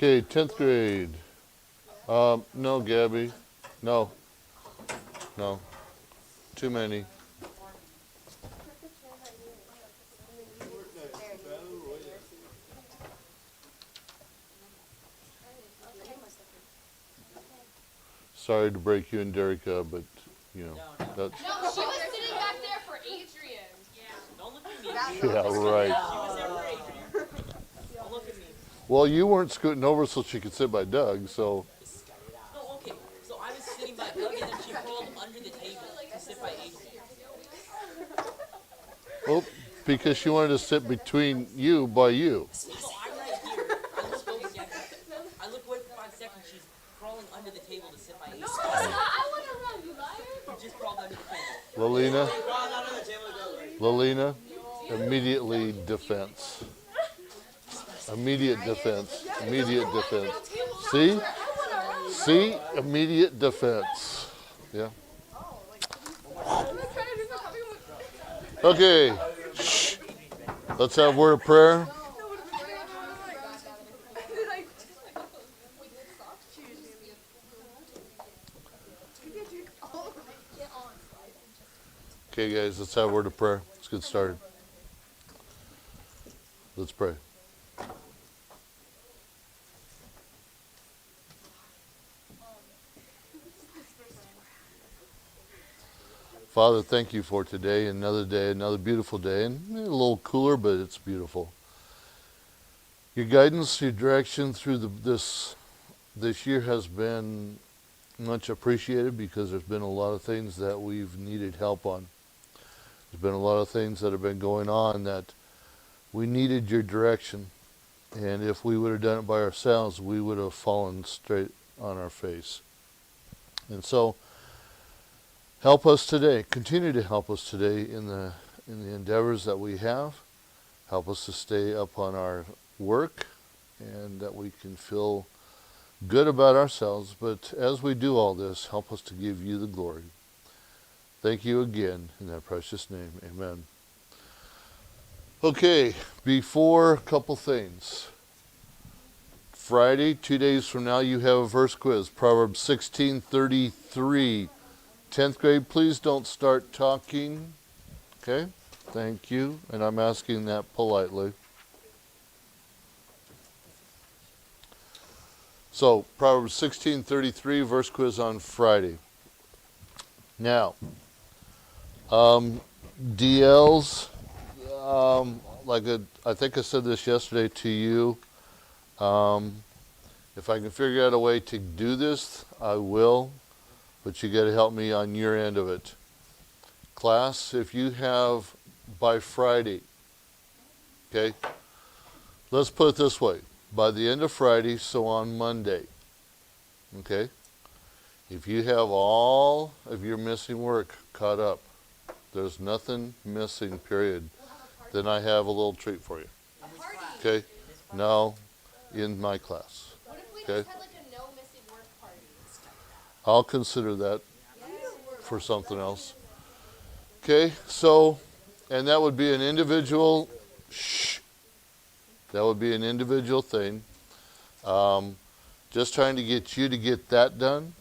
Okay, 10th grade. No, Gabby. No, no. Too many. Sorry to break you and Derica, but, you know, that's... No, she was sitting back there for Adrian. Yeah. Don't look at me. Yeah, right. She was there for Adrian. Don't look at me. Well, you weren't scooting over so she could sit by Doug, so... No, okay. So I was sitting by Doug and then she crawled under the table to sit by Adrian. Oh, because she wanted to sit between you by you. No, I'm right here. I look over again. I look away for 5 seconds. She's crawling under the table to sit by Adrian. I want to run, you liar. She just crawled under the table. Lelina, immediately defense. Immediate defense. Immediate defense. See? See? Immediate defense. Yeah. Okay. Shh. Let's have a word of prayer. Okay, guys, let's have a word of prayer. Let's get started. Let's pray. Father, thank you for today, another day, another beautiful day, and a little cooler, but it's beautiful. Your guidance, your direction through this year has been much appreciated because there's been a lot of things that we've needed help on. There's been a lot of things that have been going on that we needed your direction, and if we would have done it by ourselves, we would have fallen straight on our face. And so, help us today. Continue to help us today in the endeavors that we have. Help us to stay up on our work and that we can feel good about ourselves. But as we do all this, help us to give you the glory. Thank you again in that precious name. Amen. Okay, before a couple things. Friday, 2 days from now, you have a verse quiz. Proverbs 16:33. 10th grade, please don't start talking. Okay? Thank you. And I'm asking that politely. So, Proverbs 16:33, verse quiz on Friday. Now, DLs, I think I said this yesterday to you. If I can figure out a way to do this, I will. But you got to help me on your end of it. Class, if you have by Friday, okay, let's put it this way. By the end of Friday, so on Monday, okay, if you have all of your missing work caught up, there's nothing missing, period, then I have a little treat for you. Okay? No, in my class. What if we Okay? just had like a no missing work party? I'll consider that for something else. Okay, so, and that would be an individual, that would be an individual thing. Just trying to get you to get that done.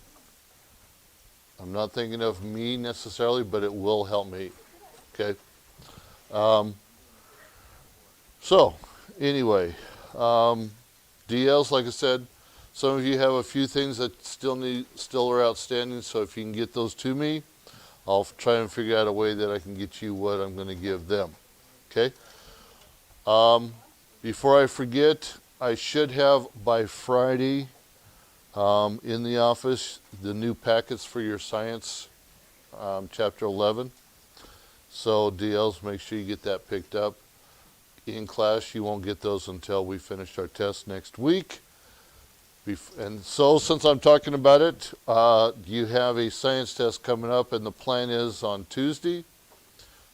I'm not thinking of me necessarily, but it will help me. Okay? So, anyway, DLs, like I said, some of you have a few things that still are outstanding, so if you can get those to me, I'll try and figure out a way that I can get you what I'm going to give them. Okay? Before I forget, I should have by Friday in the office the new packets for your science, chapter 11. So DLs, make sure you get that picked up. In class, you won't get those until we finish our test next week. And so, since I'm talking about it, you have a science test coming up, and the plan is on Tuesday.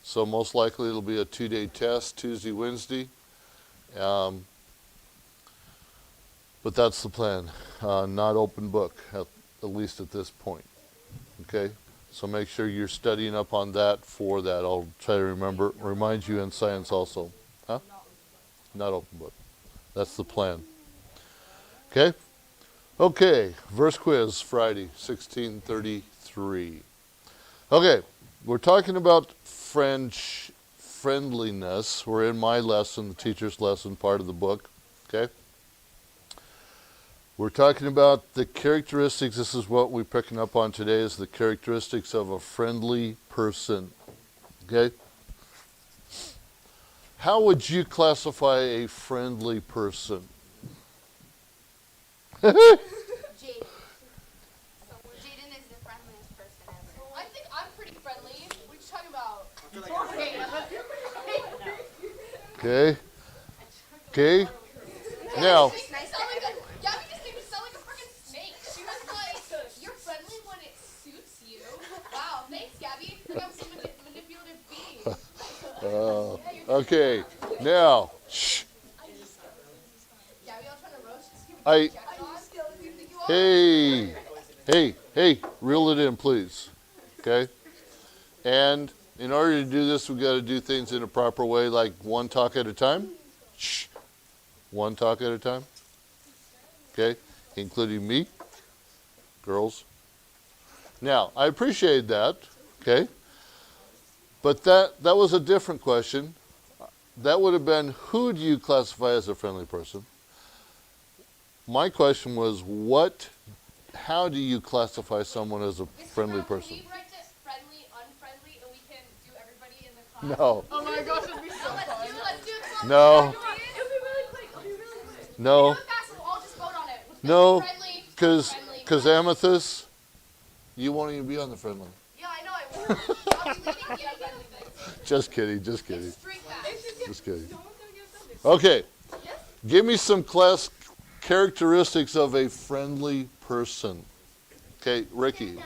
So most likely it'll be a 2-day test, Tuesday, Wednesday. But that's the plan, not open book, at least at this point. Okay? So make sure you're studying up on that for that. I'll try to remind you in science also. Huh? Not open book. That's the plan. Okay? Okay, verse quiz, Friday, 1633. Okay, we're talking about friendliness. We're in my lesson, the teacher's lesson part of the book. Okay? We're talking about the characteristics. This is what we're picking up on today is the characteristics of a friendly person. Okay? How would you classify a friendly person? Jaden. Jaden is the friendliest person ever. I think I'm pretty friendly. What are you talking about? Okay? Okay? Now, Gabby just made me sound like a freaking snake. She was like, "You're friendly when it suits you." Wow, thanks, Gabby. Like I'm some manipulative being. okay. Now, shh. Gabby, I'm trying to roast you. I, Hey. hey, reel it in, please. Okay? And in order to do this, we've got to do things in a proper way, like one talk at a time. Shh. One talk at a time. Okay? Including me, girls. Now, I appreciate that. Okay? But that was a different question. That would have been, who do you classify as a friendly person? My question was, how do you classify someone as a friendly person? Can we write it friendly, unfriendly, and we can do everybody in the class? No. Oh my gosh, it'd be so fun. Let's do it. No. It'll be really quick. No. Do it fast and we'll all just vote on it. No. Friendly, Because unfriendly. Amethyst, you won't even be on the friendly. Yeah, I know I will. I'll be leading the unfriendly things. Just kidding. Just kidding. It's straight fast. Just kidding. Okay. Yes? Give me some characteristics of a friendly person. Okay, Ricky.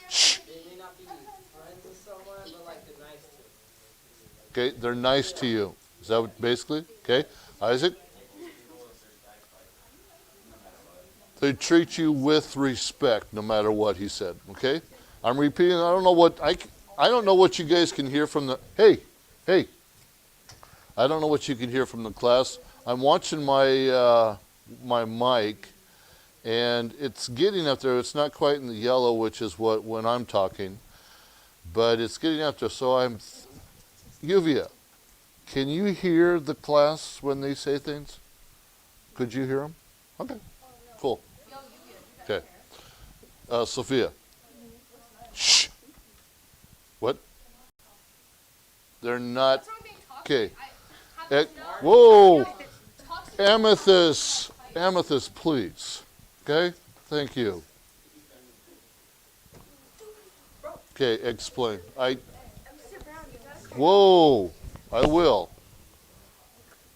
Shh. They may not be friends with someone, but like they're nice to. Okay, they're nice to you. Is that what, basically? Okay, Isaac. They treat you with respect, no matter what he said. Okay, I'm repeating. I don't know what you guys can hear from the. Hey. I don't know what you can hear from the class. I'm watching my my mic. And it's getting up there. It's not quite in the yellow, which is when I'm talking, but it's getting up there. So Yuvia, can you hear the class when they say things? Could you hear them? Okay, cool. Okay, Sophia. Shh. What? They're not. Okay. Whoa, Amethyst, please. Okay, thank you. Okay, explain. Whoa, I will.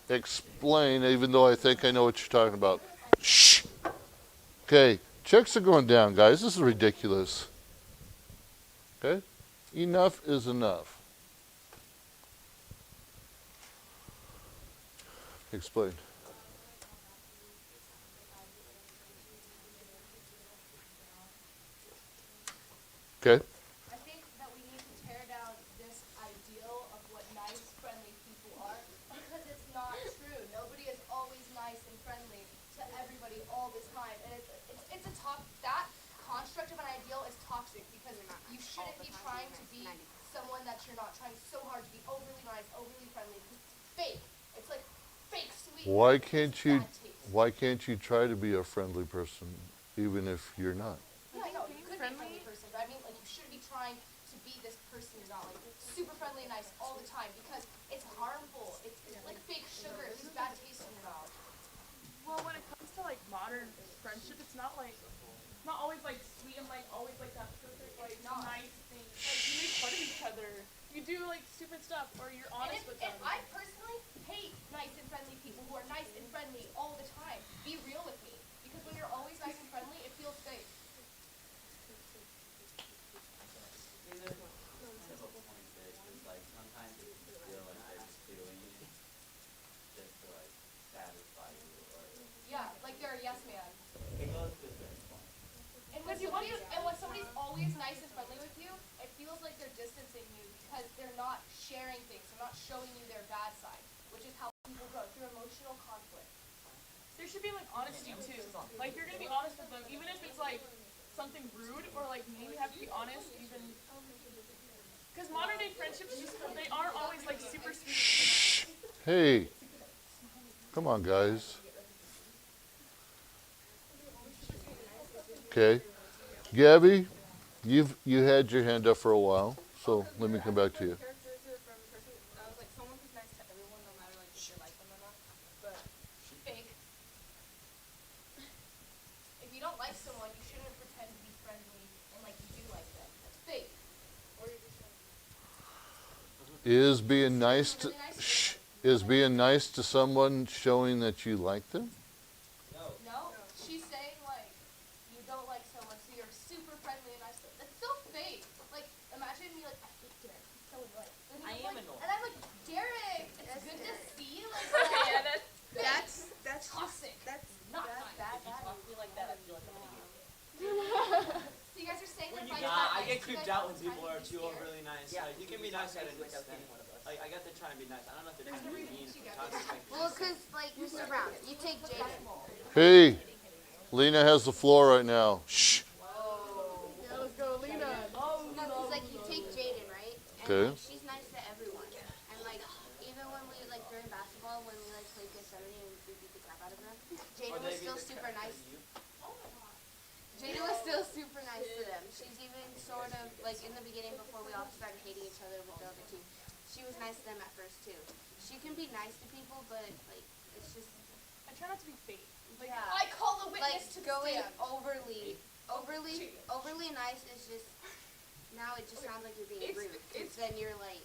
Explain, even though I think I know what you're talking about. Shh. Okay, checks are going down, guys. This is ridiculous. Okay, enough is enough. Explain. Okay. I think that we need to tear down this ideal of what nice, friendly people are because it's not true. Nobody is always nice and friendly to everybody all the time, and it's a that construct of an ideal is toxic because you shouldn't be trying to be someone that you're not trying so hard to be overly nice, overly friendly. Because it's fake. It's like fake sweet. Why can't you try to be a friendly person, even if you're not? Yeah, I know. You could be a friendly person, but I mean, like, you shouldn't be trying to be this person you're not, like, super friendly and nice all the time because it's harmful. It's like fake sugar. It leaves bad taste in your mouth. Well, when it comes to like modern friendship, it's not always like sweet and like always like that perfect like nice thing. Like you make fun of each other. You do like stupid stuff, or you're honest with them. And I personally hate nice and friendly people who are nice and friendly all the time. Be real with me, because when you're always nice and friendly, it feels fake. Like sometimes you feel like they're just doing it just to like satisfy you or Yeah, like they're a yes man. it goes to a certain point. And when somebody's always nice and friendly with you, it feels like they're distancing you because they're not sharing things. They're not showing you their bad side, which is how people grow through emotional conflict. there should be like honesty too. Like you're gonna be honest with them, even if it's like something rude or like mean. You have to be honest, even because modern day friendships just they aren't always like super sweet. Hey, come on, guys. Okay, Gabby, you had your hand up for a while, so let me come back to you. Someone who's nice to everyone, no matter like if you like them or not. But fake. If you don't like someone, you shouldn't pretend to be friendly and like you do like them. That's fake. Or you're just like Is being nice to really nice to shh, is being nice to someone showing that you like them? No. no. She's saying like you don't like someone, so you're super friendly and nice to them. That's so fake. Like imagine me like I hate Derek. He's so annoying. And I he's am like, annoying. and I'm like Derek. It's good to see you. Like Yeah, that's toxic. That's not nice. If you talk to me like that, I feel like I'm gonna get So you guys are saying that if I Nah, I don't get like creeped you guys out when all the people time, are you'd be too scared. overly nice. Yeah, Like, you can be nice at a like distance. any one of us. Like, I guess they're trying to be nice. I don't know if they're trying to be mean or toxic. Well, because, like, Mr. Brown, you take Jaden. Hey, Lena has the floor right now. Shh. Yeah, let's go, Lena. Oh, No, because, like, you take Jaden, right? And, Okay. like, she's nice to everyone. And, like, even when we, like, during basketball, when we, like, played good 70 and we beat the crap out of them, Jaden was still super nice. Jaden was still super nice to them. She's even sort of, like, in the beginning before we all started hating each other with the other team, she was nice to them at first, too. She can be nice to people, but, like, it's just, I try not to be fake. Like, yeah. I call the Like, witness to the going stand. overly nice is just, now it just sounds like you're being rude. Because then you're, like,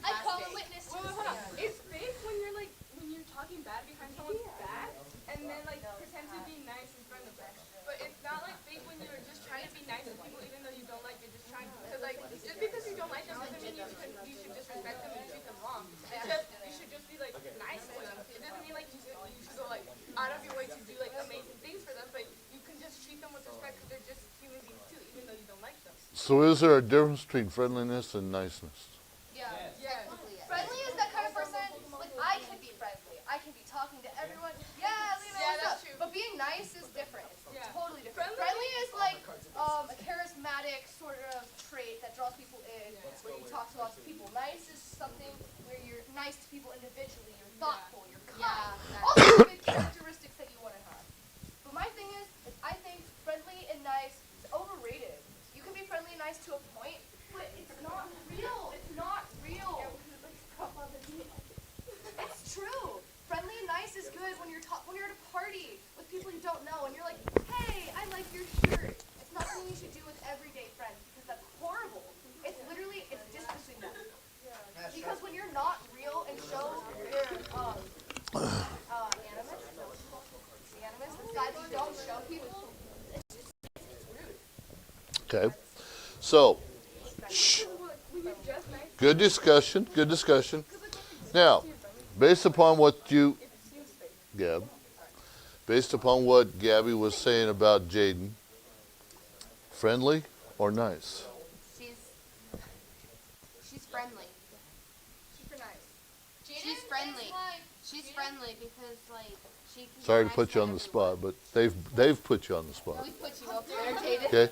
I call the sarcastic. witness to Wait, the hold on. stand. It's fake when you're like when you're talking bad behind someone's back and then like pretend to be nice in front of them. But it's not like fake when you're just trying to be nice to people even though you don't like you're just trying to. Because like just because you don't like them doesn't mean you should disrespect them and treat them wrong. It's just you should just be like nice to them. It doesn't mean like you should go like out of your way to do like amazing things for them, but you can just treat them with respect because they're just human beings too, even though you don't like them. So is there a difference between friendliness and niceness? Yeah. Yeah. Technically, yes. Friendly is that kind of person. Like I can be friendly. I can be talking to everyone. Yeah, Lena, Yeah, what's that's up? true. But being nice is different. It's Yeah. totally different. Friendly- Friendly is like a charismatic sort of trait that draws people in, where you talk to lots of people. Nice is something where you're nice to people individually. You're thoughtful. You're kind. Yeah, All those good characteristics that you want to have. But my thing is I think friendly and nice is overrated. You can be friendly and nice to a point, but it's not real. It's not real. It's true. Friendly and nice is good when you're at a party with people you don't know and you're like, hey, I like your shirt. It's not something you should do with everyday friends because that's horrible. It's literally distancing them. Because when you're not real and show your animus, the sides you don't show people, it's rude. Okay. So, shh. Good discussion. Good discussion. Now, based upon what you, Gab, based upon what Gabby was saying about Jaden, friendly or nice? She's friendly. Super nice. She's friendly. She's friendly because, like, she can be Sorry to nice put you on the everyone. spot, but they've put you on the spot. We put you up there, Jaden. Okay.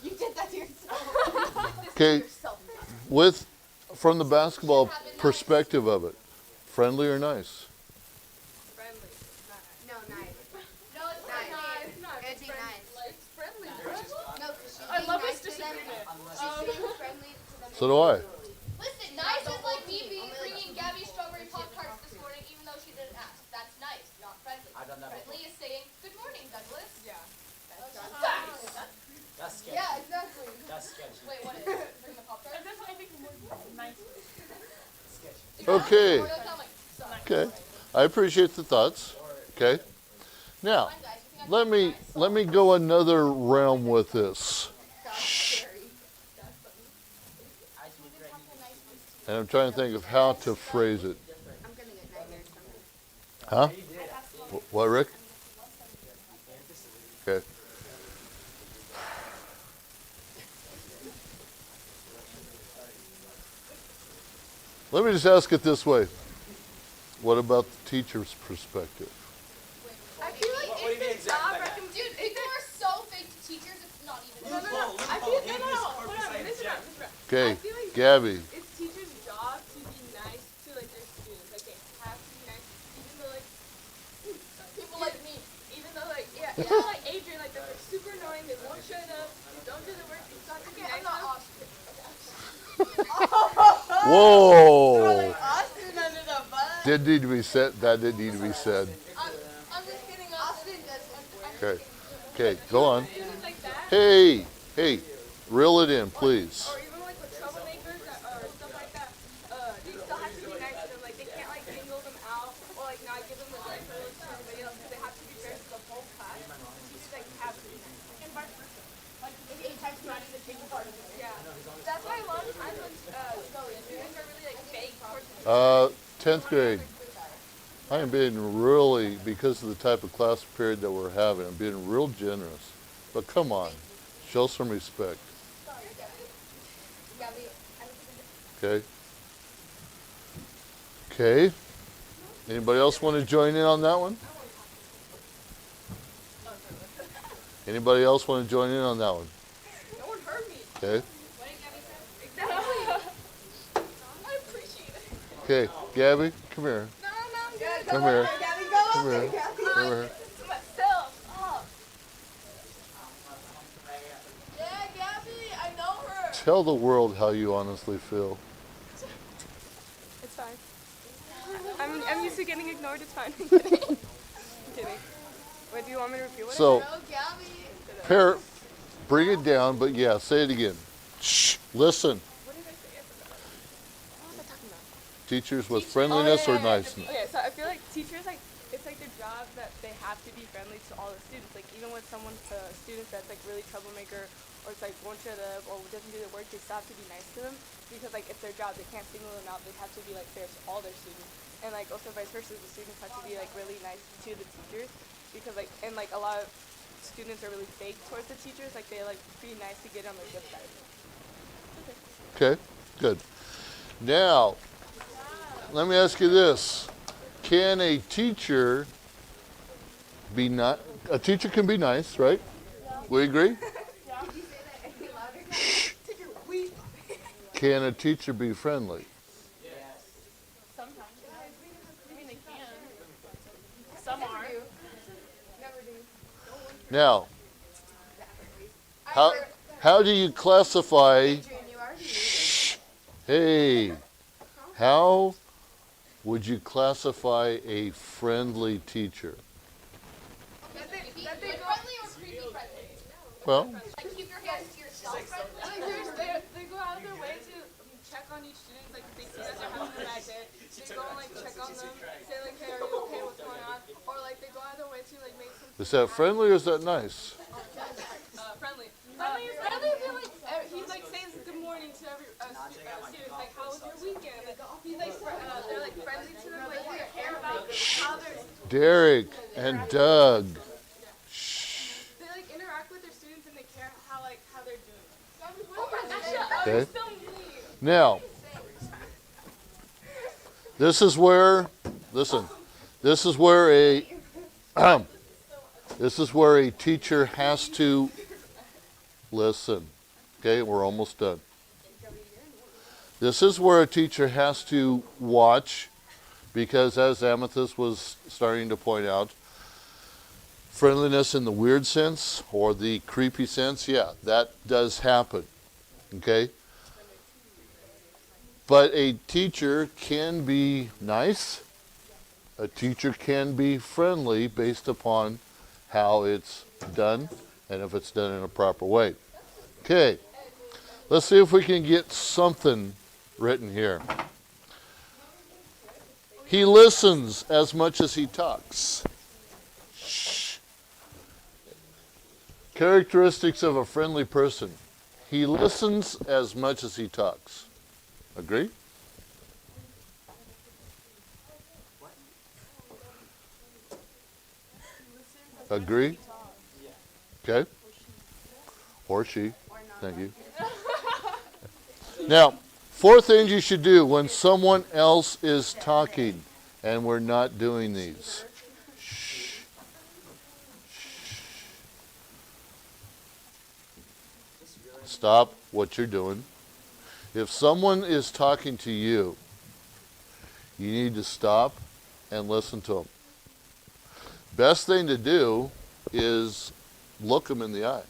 You did that to yourself. Okay. Yourself. From the basketball perspective of it, friendly or nice? Friendly. No, nice. No, it's Nice. not. It's not. It'd be nice. It's friendly. No, because she's I being love nice this to them. disagreement. She's being friendly to them. So do I. individually. Listen, nice is like me bringing Gabby strawberry Pop-Tarts this morning even though she didn't ask. That's nice, not friendly. I've done that Friendly is saying, good morning, Douglas. Yeah. Nice. That's sketchy. Yeah, exactly. That's sketchy. Wait, what is it? Bring the Pop-Tart? And that's what I think is more nice. Okay. Sorry. Okay. I appreciate the thoughts. Okay. Now, Fine, guys. You think I'm let me go another realm with this. And I'm trying to think of how to phrase it. I'm gonna get nightmares from her. Huh? What, Rick? Okay. Let me just ask it this way. What about the teacher's perspective? I feel Okay, feel like Gabby. it's teachers' job to be nice to like their students. Like they have to be nice, even though like People like me. even though like even though like Adrian like they're super annoying. They won't shut up. They don't do the work. You still have to be Okay, nice I'm not to them. Austrian. Whoa! Austin under the bus. Did need to be said. That did need to be said. I'm just kidding. Austin does. Okay. Okay, go on. Students like that. Hey, hey, reel it in, please. Or even like with troublemakers or stuff like that, they still have to be nice to them. Like they can't like single them out or like not give them the right privilege to everybody else because they have to be fair to the whole class. Teachers like have to be nice. And vice versa. Like if 8 times 9 is a big part of it. Yeah. That's why a lot of times when students are really like fake towards the 10th grade. I am being really, because of the type of class period that we're having, I'm being real generous. But come on, show some respect, Gabby, okay? Okay. Anybody else want to join in on that one? Anybody else want to join in on that one? no one heard me. Okay. Exactly. I appreciate it. Okay, Gabby, come here. No, I'm good. Come here. Gabby, go Come up there, here. Gabby. Come here. Myself. Oh. Yeah, Gabby, I know her. Tell the world how you honestly feel. It's fine. I'm used to getting ignored. It's fine. I'm kidding. I'm kidding. What do you want me to repeat? What So, No, Gabby. pair, bring it down, but yeah, say it again. Shh, listen. What did I say? I forgot. What was I talking about? Teachers with friendliness or niceness. Okay, so I feel like teachers like it's like their job that they have to be friendly to all the students. Like even with someone, students that's like really troublemaker or it's like won't shut up or doesn't do their work, they still have to be nice to them because like it's their job. They can't single them out. They have to be like fair to all their students, and like also vice versa. The students have to be like really nice to the teachers because like and like a lot of students are really fake towards the teachers. Like they like be nice to get on their good side. Okay, good. Now, let me ask you this. Can a teacher be not, a teacher can be nice, right? We agree? Can a teacher be friendly? Sometimes. I mean, they can. Some are. Now, how do you classify, hey, how would you classify a friendly teacher? That they friendly or creepy friendly? Well, Like keep your hands to yourself friendly? Like they go out of their way to check on each student. Like if they see that they're having a bad day, they go and like check on them, say like, hey, are you okay? What's going on? Or like they go out of their way to like make some is that friendly or is that nice? friendly. Friendly would be like he like says good morning to every students. Like how was your weekend? Like he's like they're like friendly to them. Like they care about how they're. Derek and Doug. They like interact with their students and they care how they're doing. Okay. So mean. Now, this is where, listen, this is where a teacher has to listen. Okay, we're almost done. This is where a teacher has to watch because as Amethyst was starting to point out, friendliness in the weird sense or the creepy sense, yeah, that does happen. Okay? But a teacher can be nice. A teacher can be friendly based upon how it's done and if it's done in a proper way. Okay, let's see if we can get something written here. He listens as much as he talks. Shh. Characteristics of a friendly person. He listens as much as he talks. Agree? Agree? Okay. Or she. Thank you. Now, 4 things you should do when someone else is talking and we're not doing these. Shh. Stop what you're doing. If someone is talking to you, you need to stop and listen to them. Best thing to do is look them in the eye.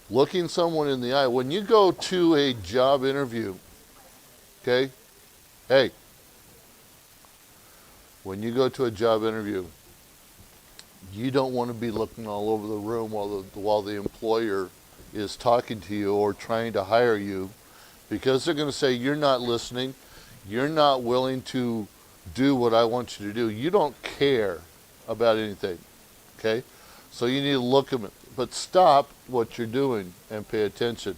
Looking someone in the eye. When you go to a job interview, okay? Hey, when you go to a job interview, you don't want to be looking all over the room while the employer is talking to you or trying to hire you, because they're going to say you're not listening, you're not willing to do what I want you to do. You don't care about anything, okay? So you need to look at it, but stop what you're doing and pay attention.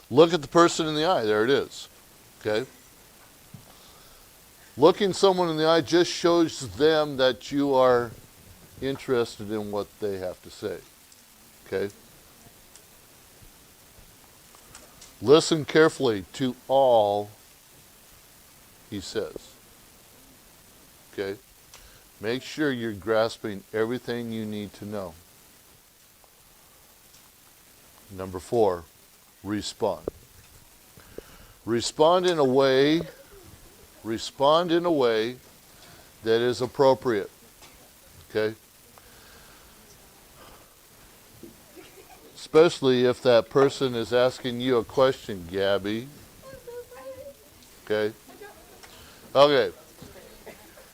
Look at the person in the eye. There it is, okay? Looking someone in the eye just shows them that you are interested in what they have to say, okay? Listen carefully to all he says, okay? Make sure you're grasping everything you need to know. Number 4, respond. Respond in a way that is appropriate, okay? Especially if that person is asking you a question, Gabby. Okay? Okay.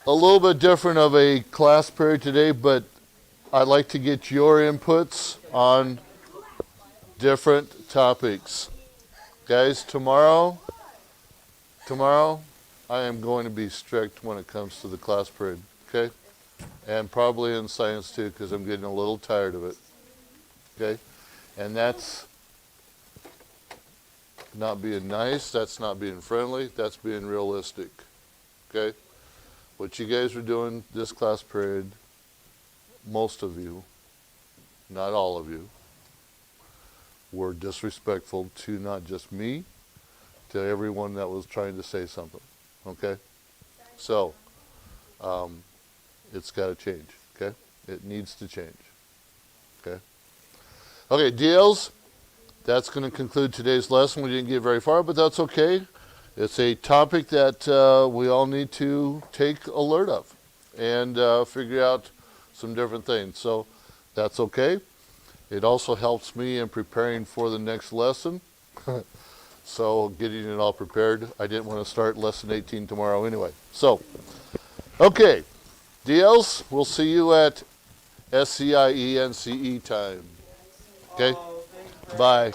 A little bit different of a class period today, but I'd like to get your inputs on different topics. Guys, tomorrow, I am going to be strict when it comes to the class period, okay? And probably in science too, because I'm getting a little tired of it, okay? And that's not being nice, that's not being friendly, that's being realistic, okay? What you guys are doing this class period, most of you, not all of you, were disrespectful to not just me, to everyone that was trying to say something, okay? So, it's got to change, okay? It needs to change, okay? Okay, DLs, that's going to conclude today's lesson. We didn't get very far, but that's okay. It's a topic that we all need to take alert of and figure out some different things. So that's okay. It also helps me in preparing for the next lesson. So getting it all prepared. I didn't want to start lesson 18 tomorrow anyway. So, okay. DLs, we'll see you at SCIENCE time. Okay? Bye.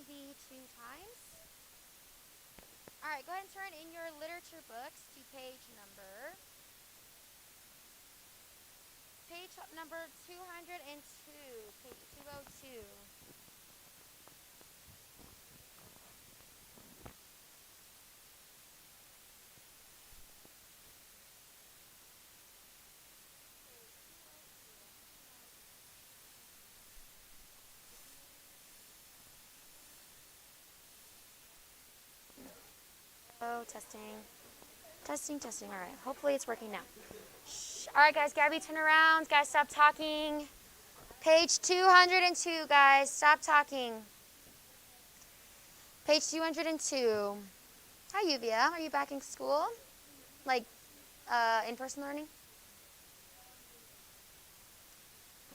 be 2 times. All right, go ahead and turn in your literature books to page number 202, page 202. Oh, testing. Testing, testing. All right. Hopefully it's working now. Shh. All right, guys. Gabby, turn around. Guys, stop talking. Page 202, guys. Stop talking. Page 202. Hi, Yuvia. Are you back in school? Like, in-person learning?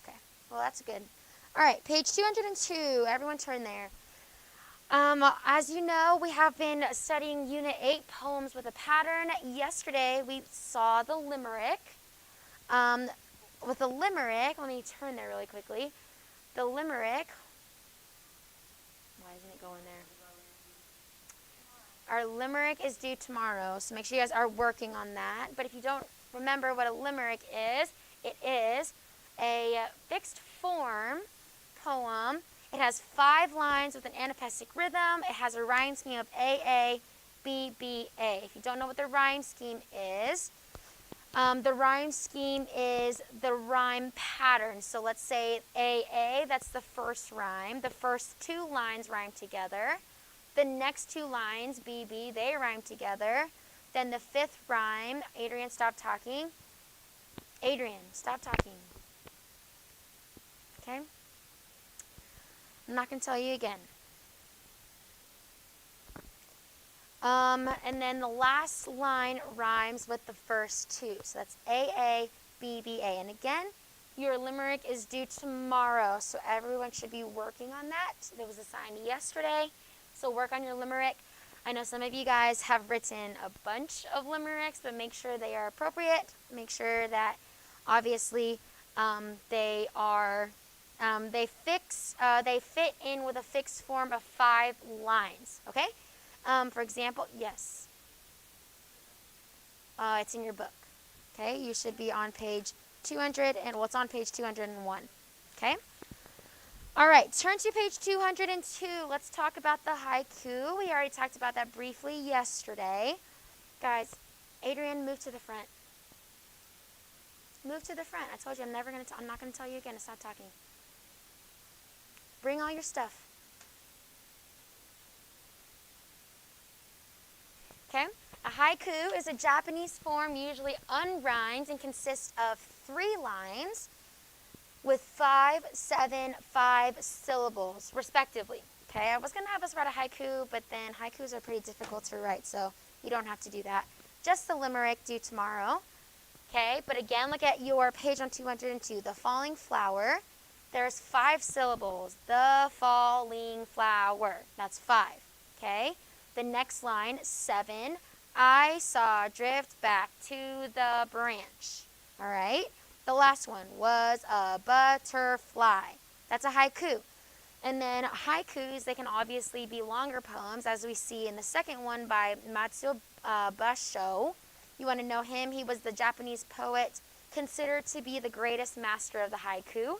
Okay. Well, that's good. All right. Page 202. Everyone turn there. As you know, we have been studying Unit 8, Poems with a Pattern. Yesterday, we saw the limerick. With the limerick, let me turn there really quickly. The limerick, why isn't it going there? Our limerick is due tomorrow, so make sure you guys are working on that. But if you don't remember what a limerick is, it is a fixed form poem. It has 5 lines with an anapestic rhythm. It has a rhyme scheme of A, A, B, B, A. If you don't know what the rhyme scheme is, the rhyme scheme is the rhyme pattern. So let's say A, A, that's the first rhyme. The first 2 lines rhyme together. The next 2 lines, B, B, they rhyme together. Then the 5th rhyme, Adrian, stop talking. Adrian, stop talking. Okay? I'm not going to tell you again. And then the last line rhymes with the first 2. So that's A, A, B, B, A. And again, your limerick is due tomorrow. So everyone should be working on that. It was assigned yesterday. So work on your limerick. I know some of you guys have written a bunch of limericks, but make sure they are appropriate. Make sure that obviously they are... they fit in with a fixed form of 5 lines, okay? For example, yes. It's in your book, okay? You should be on page 200, and well, it's on page 201, okay? All right, turn to page 202. Let's talk about the haiku. We already talked about that briefly yesterday. Guys, Adrian, move to the front. Move to the front. I told you I'm not going to tell you again to stop talking. Bring all your stuff. Okay? A haiku is a Japanese form, usually unrhymed, and consists of 3 lines with 5, 7, 5 syllables, respectively. Okay? I was going to have us write a haiku, but then haikus are pretty difficult to write, so you don't have to do that. Just the limerick due tomorrow. Okay? But again, look at your page on 202. The falling flower. There's 5 syllables. The falling flower. That's 5. Okay? The next line, 7. I saw drift back to the branch. All right? The last one was a butterfly. That's a haiku. And then haikus, they can obviously be longer poems, as we see in the second one by Matsuo Basho. You want to know him? He was the Japanese poet considered to be the greatest master of the haiku.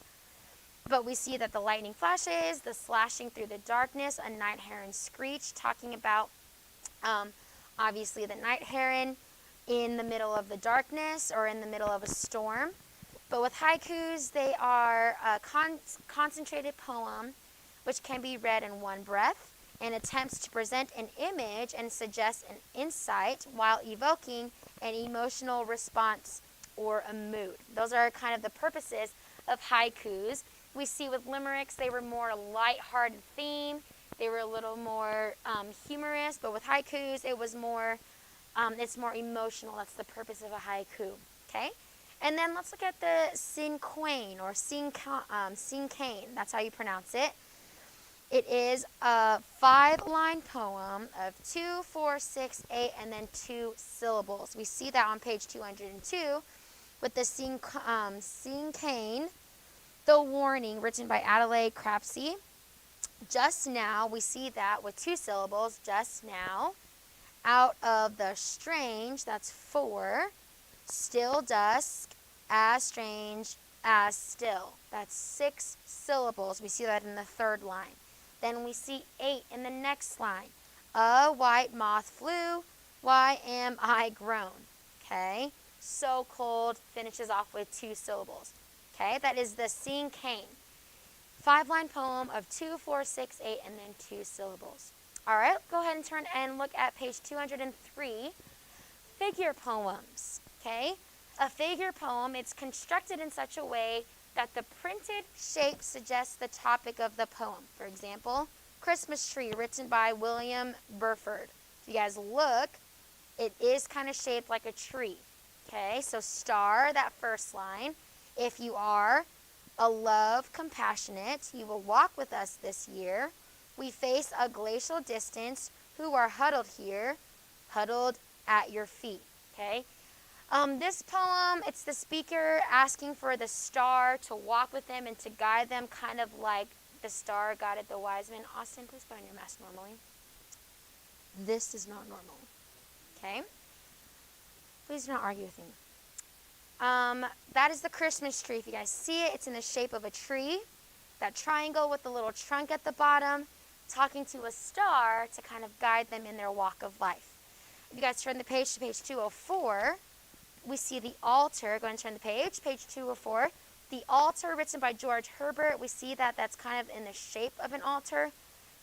But we see that the lightning flashes, the slashing through the darkness, a night heron screech, talking about obviously the night heron in the middle of the darkness or in the middle of a storm. But with haikus, they are a concentrated poem which can be read in one breath and attempts to present an image and suggest an insight while evoking an emotional response or a mood. Those are kind of the purposes of haikus. We see with limericks, they were more light-hearted theme. They were a little more humorous, but with haikus, it was more, it's more emotional. That's the purpose of a haiku, okay? And then let's look at the cinquain or cinquain. That's how you pronounce it. It is a 5-line poem of 2, 4, 6, 8, and then 2 syllables. We see that on page 202 with the cinquain. The Warning, written by Adelaide Crapsey. Just now, we see that with 2 syllables, just now. Out of the strange, that's 4. Still dusk, as strange, as still. That's 6 syllables. We see that in the 3rd line. Then we see 8 in the next line. A white moth flew, why am I grown? Okay, so cold finishes off with 2 syllables. Okay, that is the Sing Cane. 5-line poem of 2, 4, 6, 8, and then 2 syllables. All right, go ahead and turn and look at page 203, figure poems. Okay, a figure poem, it's constructed in such a way that the printed shape suggests the topic of the poem. For example, Christmas Tree, written by William Burford. If you guys look, it is kind of shaped like a tree. Okay, so star, that first line. If you are a love compassionate, you will walk with us this year. We face a glacial distance, who are huddled here, huddled at your feet. Okay, this poem, it's the speaker asking for the star to walk with them and to guide them, kind of like the star guided the wise men. Austin, please put on your mask normally. This is not normal. Okay? Please do not argue with me. That is the Christmas tree. If you guys see it, it's in the shape of a tree. That triangle with the little trunk at the bottom, talking to a star to kind of guide them in their walk of life. If you guys turn the page to page 204, we see the altar. Go ahead and turn the page 204. The altar, written by George Herbert. We see that that's kind of in the shape of an altar.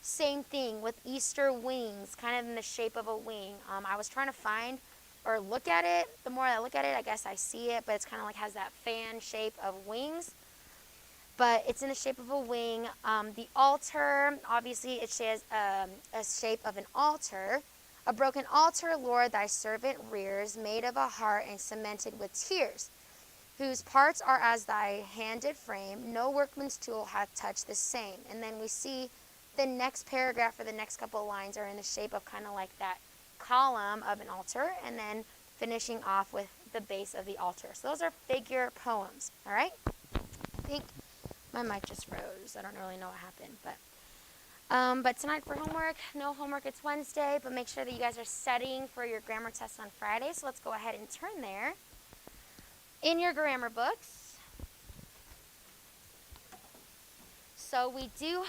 Same thing with Easter wings, kind of in the shape of a wing. I was trying to find or look at it. The more I look at it, I guess I see it, but it's kind of like has that fan shape of wings. But it's in the shape of a wing. The altar, obviously, it shares a shape of an altar. A broken altar, Lord, thy servant rears, made of a heart and cemented with tears, whose parts are as thy handed frame. No workman's tool hath touched the same. And then we see the next paragraph or the next couple of lines are in the shape of kind of like that column of an altar, and then finishing off with the base of the altar. So those are figure poems, all right? I think my mic just froze. I don't really know what happened, but tonight for homework, no homework, it's Wednesday, but make sure that you guys are studying for your grammar test on Friday. So let's go ahead and turn there. In your grammar books, so we did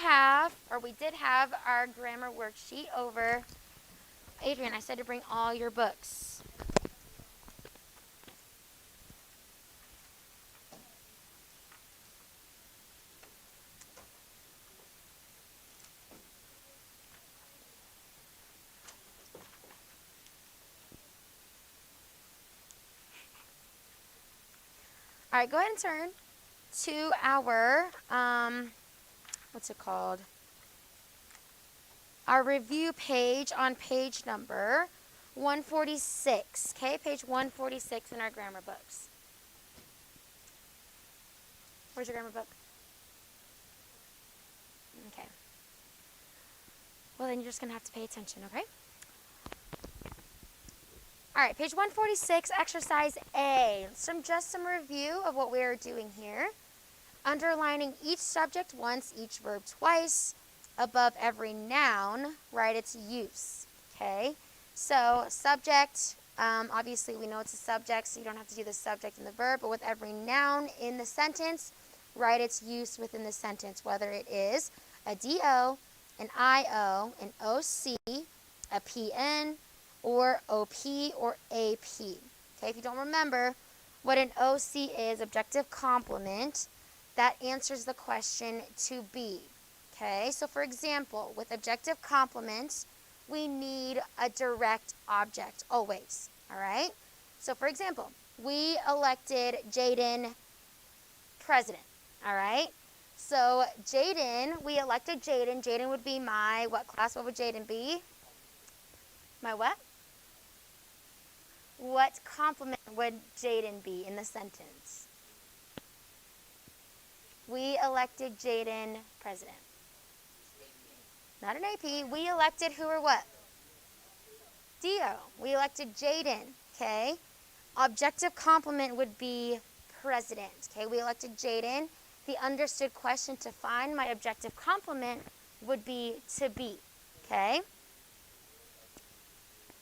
have our grammar worksheet over. Adrian, I said to bring all your books. All right, go ahead and turn to our, what's it called? Our review page on page number 146, okay? Page 146 in our grammar books. Where's your grammar book? Okay. Well, then you're just going to have to pay attention, okay? All right, page 146, exercise A. Just some review of what we are doing here. Underlining each subject once, each verb twice. Above every noun, write its use, okay? So subject, obviously we know it's a subject, so you don't have to do the subject and the verb, but with every noun in the sentence, write its use within the sentence, whether it is a DO, an IO, an OC, a PN, or OP or AP. Okay, if you don't remember what an OC is, objective complement, that answers the question to be. Okay, so for example, with objective complements, we need a direct object, always, all right? So for example, we elected Jaden president, all right? So Jaden, we elected Jaden. Jaden would be my, what class? What would Jaden be? My what? What complement would Jaden be in the sentence? We elected Jaden president. Not an AP. We elected who or what? Dio. We elected Jaden, okay? Objective complement would be president, okay? We elected Jaden. The understood question to find my objective complement would be to be, okay?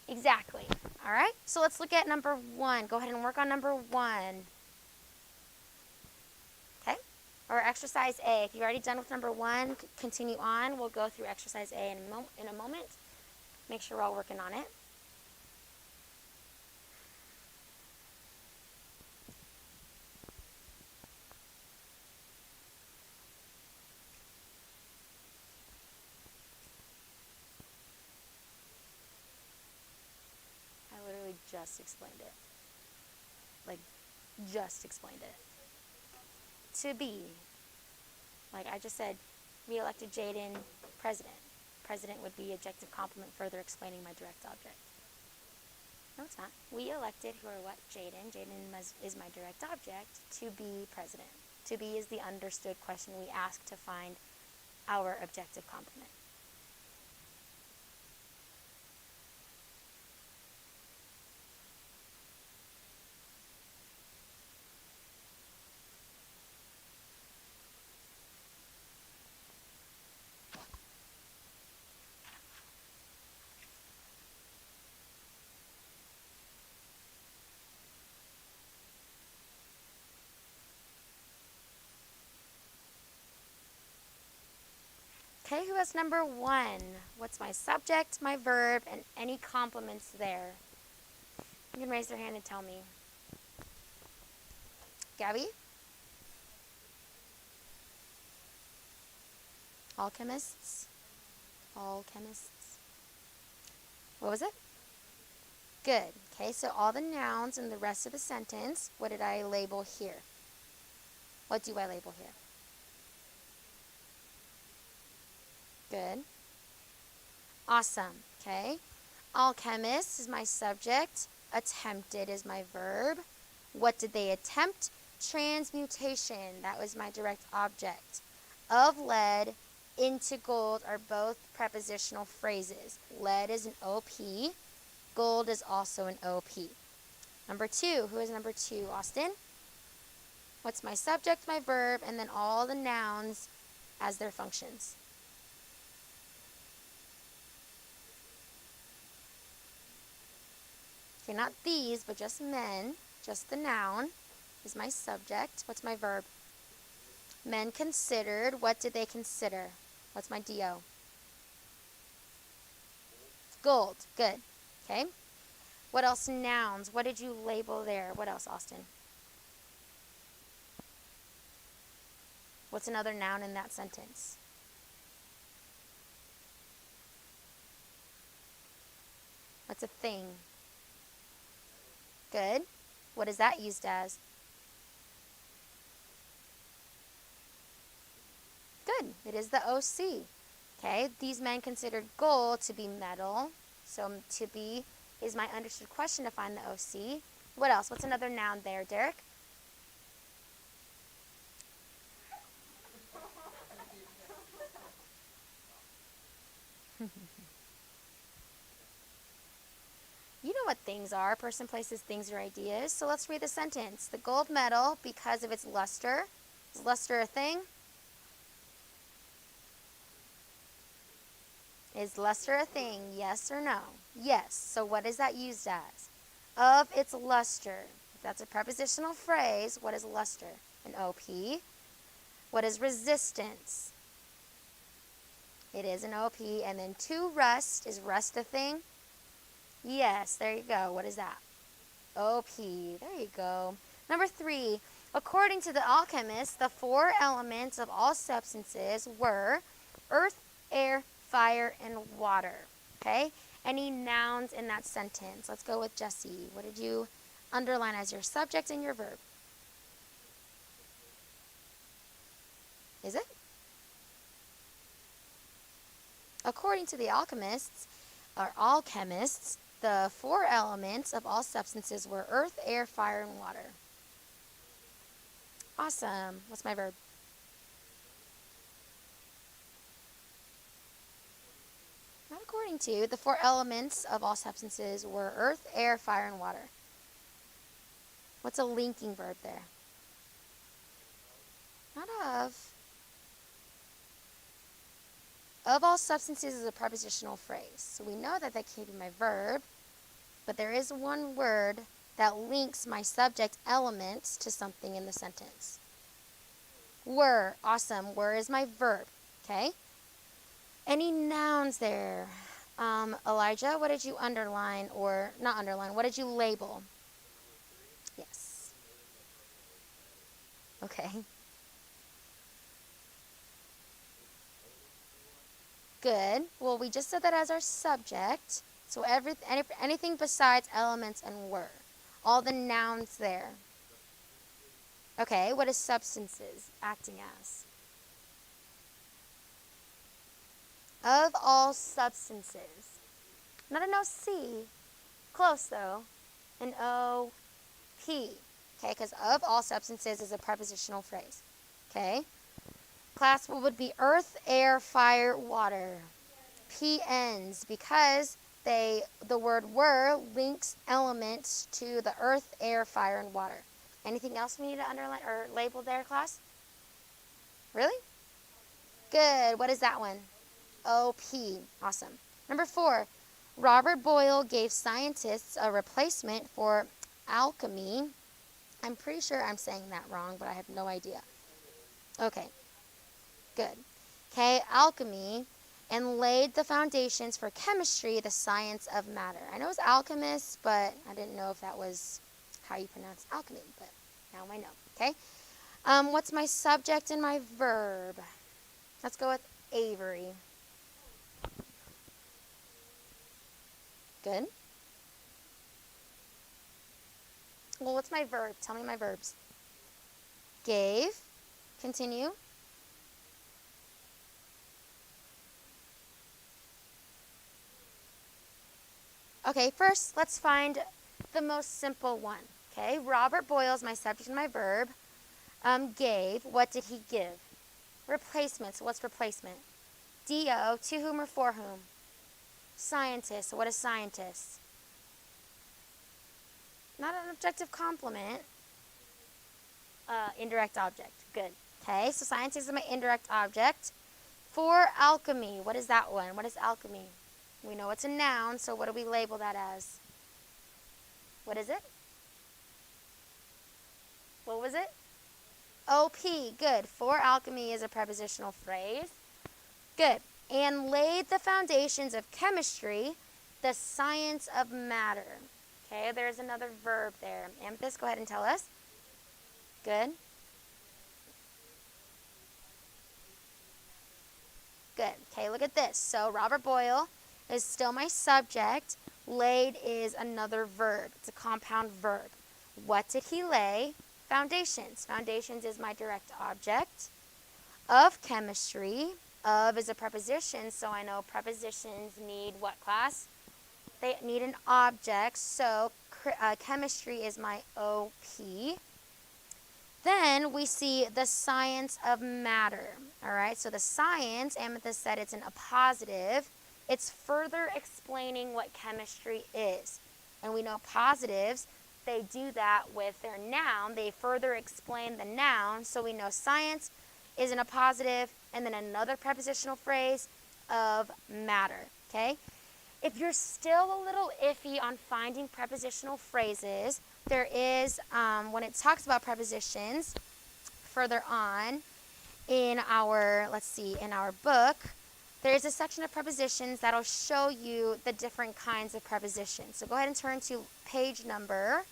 Exactly. All right, so let's look at number 1. Go ahead and work on number 1. Okay? Or exercise A. If you're already done with number 1, continue on. We'll go through exercise A in a moment. Make sure we're all working on it. I literally just explained it. Like, just explained it. To be. Like I just said, we elected Jaden president. President would be adjective complement further explaining my direct object. No, it's not. We elected who or what? Jaden. Jaden is my direct object to be president. To be is the understood question we ask to find our objective complement. Okay, who has number 1? What's my subject, my verb, and any complements there? You can raise your hand and tell me. Gabby? All chemists? All chemists. What was it? Good. Okay, so all the nouns and the rest of the sentence, what did I label here? What do I label here? Good. Awesome. Okay. All chemists is my subject. Attempted is my verb. What did they attempt? Transmutation. That was my direct object. Of lead into gold are both prepositional phrases. Lead is an OP. Gold is also an OP. Number 2. Who is number 2? Austin? What's my subject, my verb, and then all the nouns as their functions? Okay, not these, but just men. Just the noun is my subject. What's my verb? Men considered. What did they consider? What's my DO? Gold. Good. Okay. What else? Nouns. What did you label there? What else, Austin? What's another noun in that sentence? What's a thing? Good. What is that used as? Good. It is the OC. Okay. These men considered gold to be metal. So to be is my understood question to find the OC. What else? What's another noun there, Derek? You know what things are. Person, places, things, or ideas. So let's read the sentence. The gold medal, because of its luster. Is luster a thing? Is luster a thing? Yes or no? Yes. So what is that used as? Of its luster. If that's a prepositional phrase, what is luster? An OP. What is resistance? It is an OP. And then to rust, is rust a thing? Yes, there you go. What is that? OP. There you go. Number 3. According to the alchemists, the 4 elements of all substances were earth, air, fire, and water. Okay? Any nouns in that sentence? Let's go with Jesse. What did you underline as your subject and your verb? Is it? According to the alchemists, or all chemists, the 4 elements of all substances were earth, air, fire, and water. Awesome. What's my verb? Not according to. The 4 elements of all substances were earth, air, fire, and water. What's a linking verb there? Not of. Of all substances is a prepositional phrase. So we know that that can't be my verb, but there is one word that links my subject elements to something in the sentence. Were, awesome. Were is my verb, okay? Any nouns there? Elijah, what did you underline or not underline? What did you label? Yes. Okay. Good. Well, we just said that as our subject. So anything besides elements and were. All the nouns there. Okay, what is substances acting as? Of all substances. Not an OC. Close though. An OP. Okay, because of all substances is a prepositional phrase. Okay. Class, what would be earth, air, fire, water? PNs, because the word were links elements to the earth, air, fire, and water. Anything else we need to underline or label there, class? Really? Good. What is that one? OP. Awesome. Number 4, Robert Boyle gave scientists a replacement for alchemy. I'm pretty sure I'm saying that wrong, but I have no idea. Okay. Good. Okay, alchemy, and laid the foundations for chemistry, the science of matter. I know it's alchemist, but I didn't know if that was how you pronounce alchemy, but now I know. Okay. What's my subject and my verb? Let's go with Avery. Good. Well, what's my verb? Tell me my verbs. Gave. Continue. Okay, first, let's find the most simple one. Okay, Robert Boyle is my subject and my verb. Gave. What did he give? Replacement. So what's replacement? DO. To whom or for whom? Scientist. So what is scientist? Not an objective complement. Indirect object. Good. Okay, so scientist is my indirect object. For alchemy, what is that one? What is alchemy? We know it's a noun, so what do we label that as? What is it? What was it? OP. Good. For alchemy is a prepositional phrase. Good. And laid the foundations of chemistry, the science of matter. Okay, there's another verb there. Amethyst, go ahead and tell us. Good. Good. Okay, look at this. So Robert Boyle is still my subject. Laid is another verb. It's a compound verb. What did he lay? Foundations. Foundations is my direct object. Of chemistry. Of is a preposition, so I know prepositions need what, class? They need an object, so chemistry is my OP. Then we see the science of matter. All right, so the science, Amethyst said it's in a positive. It's further explaining what chemistry is. And we know positives, they do that with their noun. They further explain the noun. So we know science is in a positive, and then another prepositional phrase of matter. Okay? If you're still a little iffy on finding prepositional phrases, there is, when it talks about prepositions, further on in our, in our book, there is a section of prepositions that'll show you the different kinds of prepositions. So go ahead and turn to page number,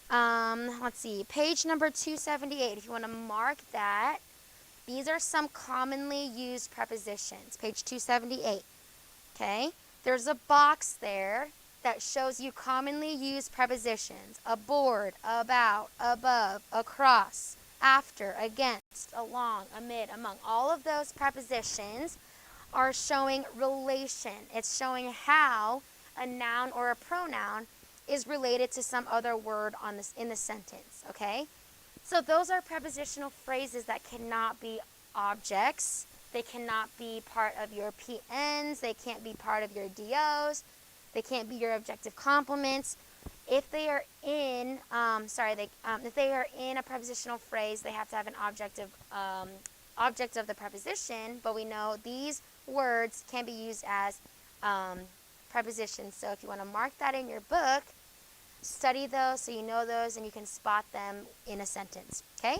page number 278. If you want to mark that, these are some commonly used prepositions. Page 278. Okay? There's a box there that shows you commonly used prepositions. Aboard, about, above, across, after, against, along, amid, among. All of those prepositions are showing relation. It's showing how a noun or a pronoun is related to some other word in the sentence, okay? So those are prepositional phrases that cannot be objects. They cannot be part of your PNs. They can't be part of your DOs. They can't be your objective complements. If they are if they are in a prepositional phrase, they have to have an objective object of the preposition, but we know these words can be used as prepositions. So if you want to mark that in your book, study those so you know those and you can spot them in a sentence. Okay?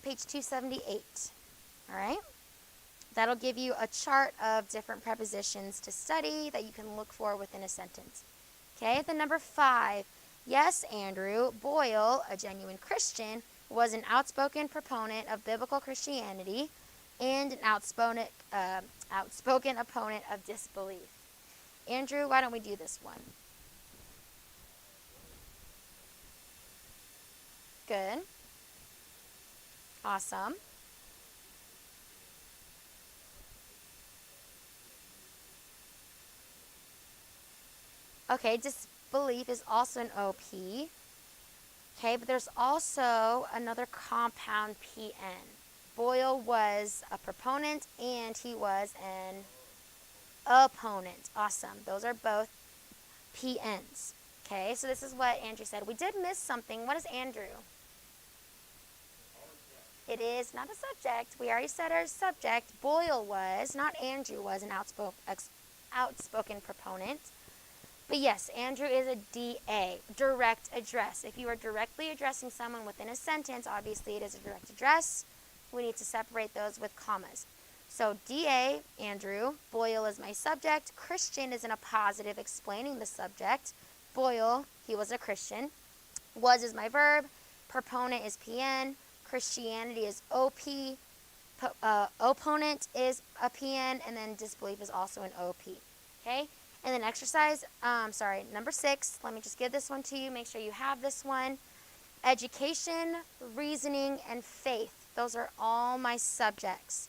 Page 278. All right? That'll give you a chart of different prepositions to study that you can look for within a sentence. Okay, then number 5. Yes, Andrew Boyle, a genuine Christian, was an outspoken proponent of biblical Christianity and an outspoken opponent of disbelief. Andrew, why don't we do this one? Good. Awesome. Okay, disbelief is also an OP. Okay, but there's also another compound PN. Boyle was a proponent and he was an opponent. Awesome. Those are both PNs. Okay, so this is what Andrew said. We did miss something. What is Andrew? It is not a subject. We already said our subject. Boyle was, not Andrew was, an outspoken proponent. But yes, Andrew is a DA, direct address. If you are directly addressing someone within a sentence, obviously it is a direct address. We need to separate those with commas. So DA, Andrew, Boyle is my subject. Christian is in a positive explaining the subject. Boyle, he was a Christian. Was is my verb. Proponent is PN. Christianity is OP. Opponent is a PN. And then disbelief is also an OP. Okay? And then exercise, number 6. Let me just give this one to you. Make sure you have this one. Education, reasoning, and faith. Those are all my subjects.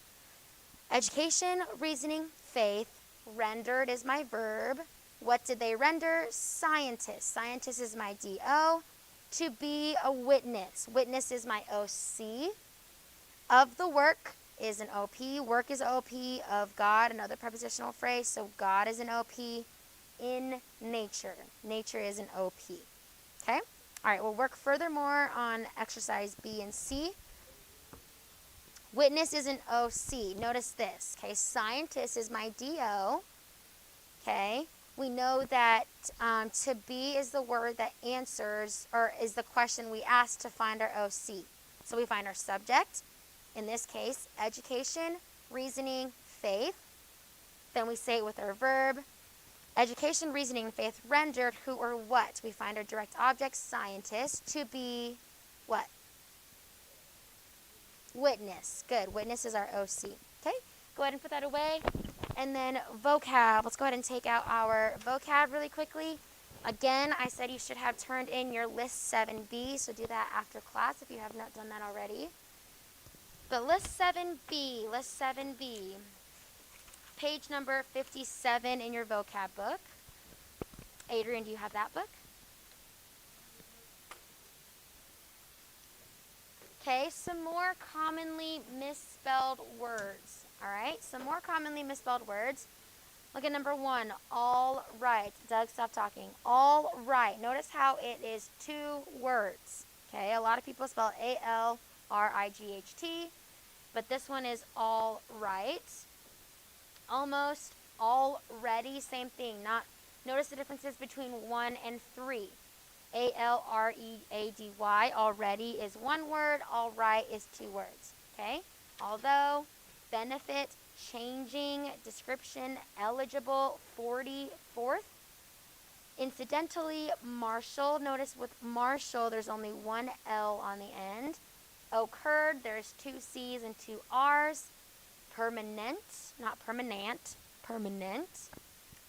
Education, reasoning, faith. Rendered is my verb. What did they render? Scientist. Scientist is my DO. To be a witness. Witness is my OC. Of the work is an OP. Work is OP. Of God, another prepositional phrase. So God is an OP. In nature. Nature is an OP. Okay? All right, we'll work furthermore on exercise B and C. Witness is an OC. Notice this. Okay, scientist is my DO. Okay? We know that to be is the word that answers, or is the question we ask to find our OC. So we find our subject. In this case, education, reasoning, faith. Then we say it with our verb. Education, reasoning, faith rendered who or what. We find our direct object, scientist, to be what? Witness. Good. Witness is our OC. Okay? Go ahead and put that away. And then vocab. Let's go ahead and take out our vocab really quickly. Again, I said you should have turned in your list 7B, so do that after class if you have not done that already. But list 7B, page number 57 in your vocab book. Adrian, do you have that book? Okay, some more commonly misspelled words. All right, some more commonly misspelled words. Look at number 1, all right. Doug, stop talking. All right. Notice how it is 2 words. Okay, a lot of people spell ALRIGHT, but this one is all right. Almost, already, same thing. Notice the differences between 1 and 3. ALREADY, already is 1 word, all right is 2 words. Okay? Although, benefit, changing, description, eligible, 44th. Incidentally, Marshall, notice with Marshall there's only 1 L on the end. Occurred, there's 2 C's and 2 R's. Permanent, not permanent, permanent.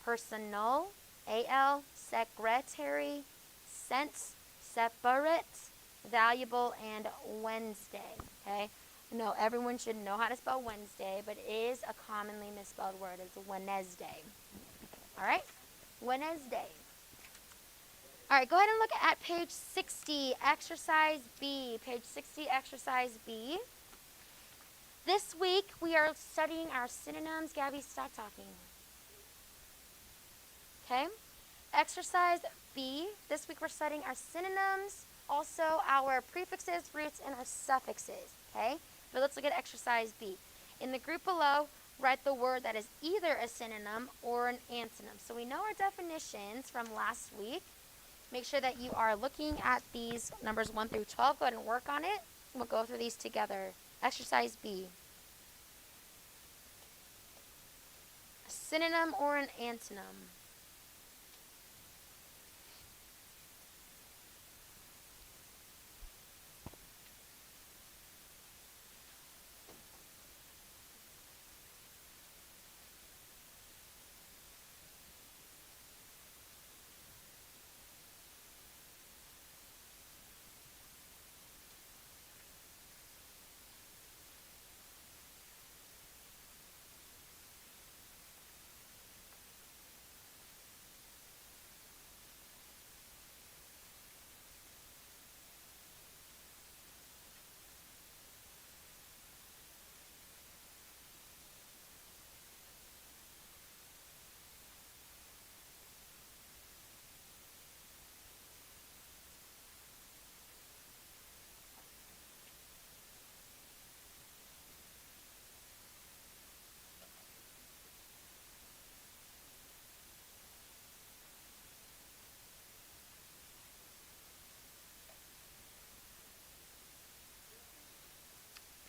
Personal, AL, secretary, sense, separate, valuable, and Wednesday. Okay? No, everyone should know how to spell Wednesday, but it is a commonly misspelled word. It's Wednesday. All right? Wednesday. All right, go ahead and look at page 60, exercise B. Page 60, exercise B. This week, we are studying our synonyms. Gabby, stop talking. Okay? Exercise B. This week, we're studying our synonyms, also our prefixes, roots, and our suffixes. Okay? But let's look at exercise B. In the group below, write the word that is either a synonym or an antonym. So we know our definitions from last week. Make sure that you are looking at these numbers 1 through 12. Go ahead and work on it. We'll go through these together. Exercise B. A synonym or an antonym?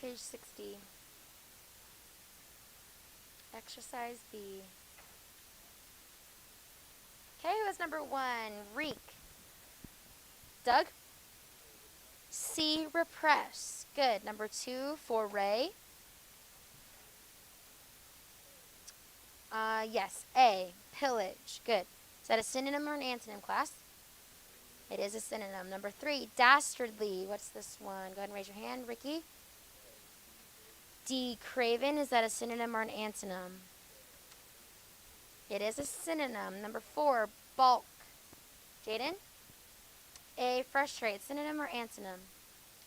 Page 60. Exercise B. Okay, who has number 1? Reek. Doug? C. Repress. Good. Number 2 for Ray. Yes. A. Pillage. Good. Is that a synonym or an antonym, class? It is a synonym. Number 3, dastardly. What's this one? Go ahead and raise your hand, Ricky. D. Craven. Is that a synonym or an antonym? It is a synonym. Number 4, bulk. Jaden? A. Frustrate. Synonym or antonym?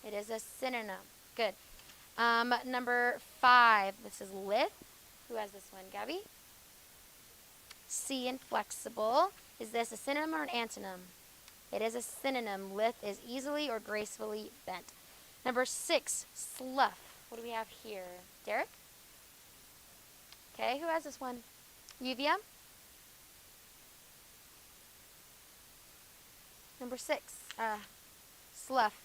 It is a synonym. Good. Number 5, this is lithe. Who has this one? Gabby? C. Inflexible. Is this a synonym or an antonym? It is a synonym. Lithe is easily or gracefully bent. Number 6, slough. What do we have here? Derek? Okay, who has this one? Yuvia? Number 6, slough.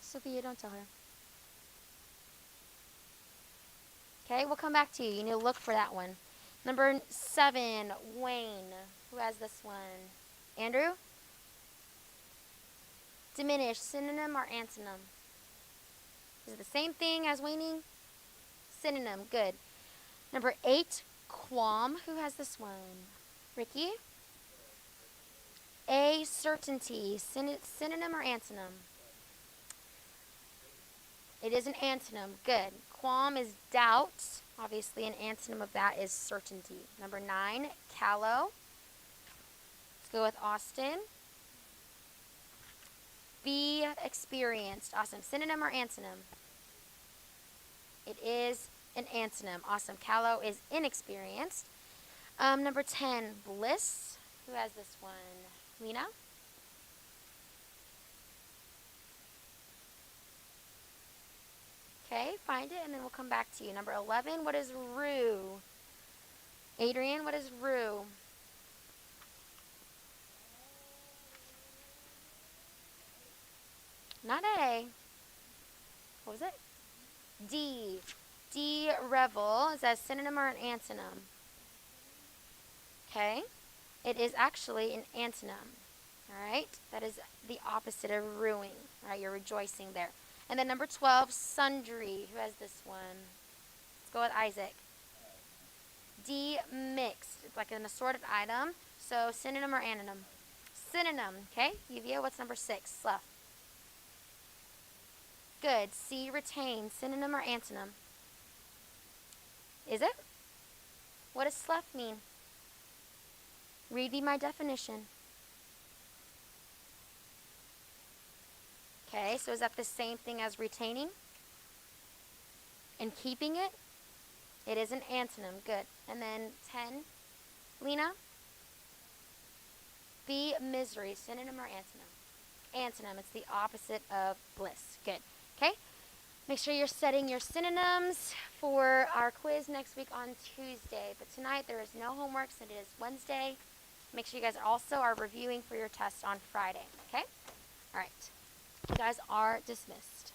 Sophia, don't tell her. Okay, we'll come back to you. You need to look for that one. Number 7, Wayne. Who has this one? Andrew? Diminish, synonym or antonym? Is it the same thing as waning? Synonym, good. Number 8, qualm. Who has this one? Ricky? A, certainty, synonym or antonym? It is an antonym, good. Qualm is doubt. Obviously, an antonym of that is certainty. Number 9, callow. Let's go with Austin. Be experienced. Awesome. Synonym or antonym? It is an antonym. Awesome. Callow is inexperienced. Number 10, bliss. Who has this one? Lena? Okay, find it and then we'll come back to you. Number 11, what is rue? Adrian, what is rue? Not A. What was it? D. D, revel. Is that a synonym or an antonym? Okay. It is actually an antonym. All right. That is the opposite of ruing. All right. You're rejoicing there. And then number 12, sundry. Who has this one? Let's go with Isaac. D, mixed. It's like an assorted item. So synonym or anonym? Synonym. Okay. Yuvia, what's number 6? Slough. Good. C, retain. Synonym or antonym? Is it? What does slough mean? Read me my definition. Okay, so is that the same thing as retaining? And keeping it? It is an antonym. Good. And then 10, Lena? B, misery. Synonym or antonym? Antonym. It's the opposite of bliss. Good. Okay. Make sure you're setting your synonyms for our quiz next week on Tuesday. But tonight there is no homework, so it is Wednesday. Make sure you guys also are reviewing for your test on Friday, okay? All right. You guys are dismissed.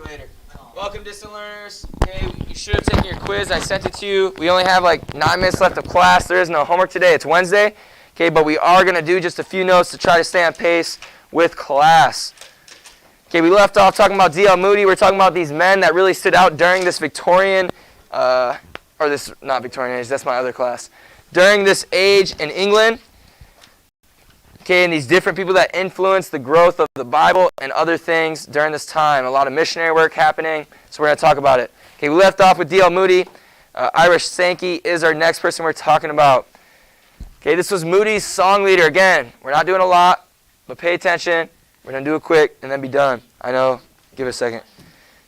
later. Welcome, distant learners. Okay, you should have taken your quiz. I sent it to you. We only have like 9 minutes left of class. There is no homework today. It's Wednesday. Okay, but we are going to do just a few notes to try to stay on pace with class. Okay, we left off talking about D.L. Moody. We're talking about these men that really stood out during this Victorian, or this, not Victorian age, that's my other class. During this age in England. Okay, and these different people that influenced the growth of the Bible and other things during this time. A lot of missionary work happening, so we're going to talk about it. Okay, we left off with D.L. Moody. Irish Sankey is our next person we're talking about. Okay, this was Moody's song leader. Again, we're not doing a lot, but pay attention. We're going to do it quick and then be done. I know. Give it a second.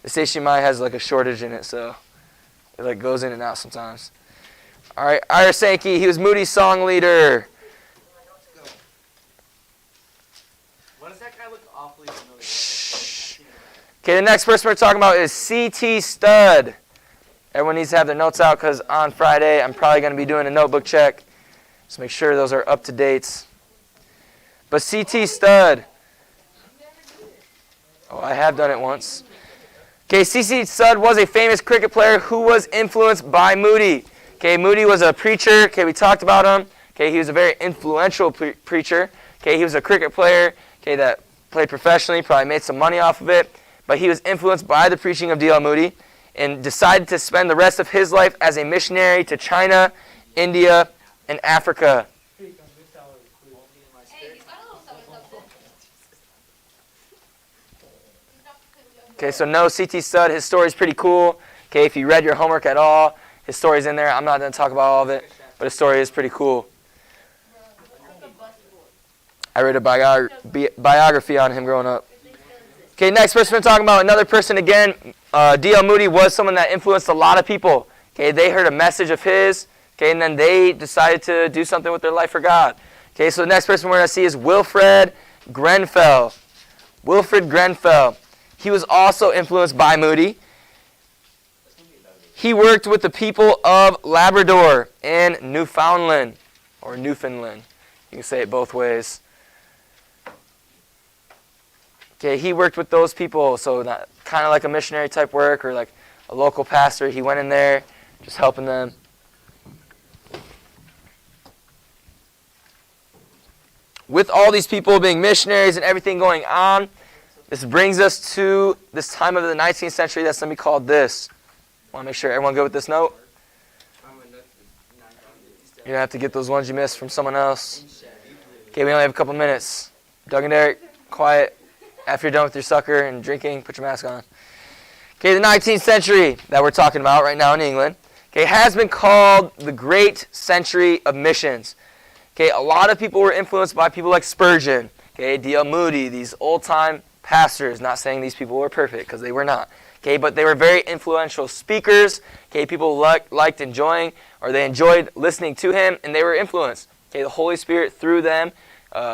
The HDMI has like a shortage in it, so it like goes in and out sometimes. All right, Irish Sankey, he was Moody's song leader. Why does that guy look awfully familiar? Okay, the next person we're talking about is C.T. Studd. Everyone needs to have their notes out because on Friday I'm probably going to be doing a notebook check. So make sure those are up to date. But C.T. Studd. Oh, I have done it once. Okay, C.T. Studd was a famous cricket player who was influenced by Moody. Okay, Moody was a preacher. Okay, we talked about him. Okay, he was a very influential preacher. Okay, he was a cricket player. Okay, that played professionally, probably made some money off of it. But he was influenced by the preaching of D.L. Moody and decided to spend the rest of his life as a missionary to China, India, and Africa. Okay, so no C.T. Studd. His story is pretty cool. Okay, if you read your homework at all, his story's in there. I'm not going to talk about all of it, but his story is pretty cool. I read a biography on him growing up. Okay, next person we're talking about, another person again. D.L. Moody was someone that influenced a lot of people. Okay, they heard a message of his. Okay, and then they decided to do something with their life for God. Okay, so the next person we're going to see is Wilfred Grenfell. Wilfred Grenfell. He was also influenced by Moody. He worked with the people of Labrador and Newfoundland, or Newfoundland. You can say it both ways. Okay, he worked with those people, so kind of like a missionary type work or like a local pastor. He went in there, just helping them. With all these people being missionaries and everything going on, this brings us to this time of the 19th century that's going to be called this. I want to make sure everyone good with this note. You're going to have to get those ones you missed from someone else. Okay, we only have a couple minutes. Doug and Derek, quiet. After you're done with your sucker and drinking, put your mask on. Okay, the 19th century that we're talking about right now in England, okay, has been called the Great Century of Missions. Okay, a lot of people were influenced by people like Spurgeon, okay, D.L. Moody, these old-time pastors. Not saying these people were perfect, because they were not. Okay, but they were very influential speakers. Okay, people liked enjoying, or they enjoyed listening to him, and they were influenced. Okay, the Holy Spirit through them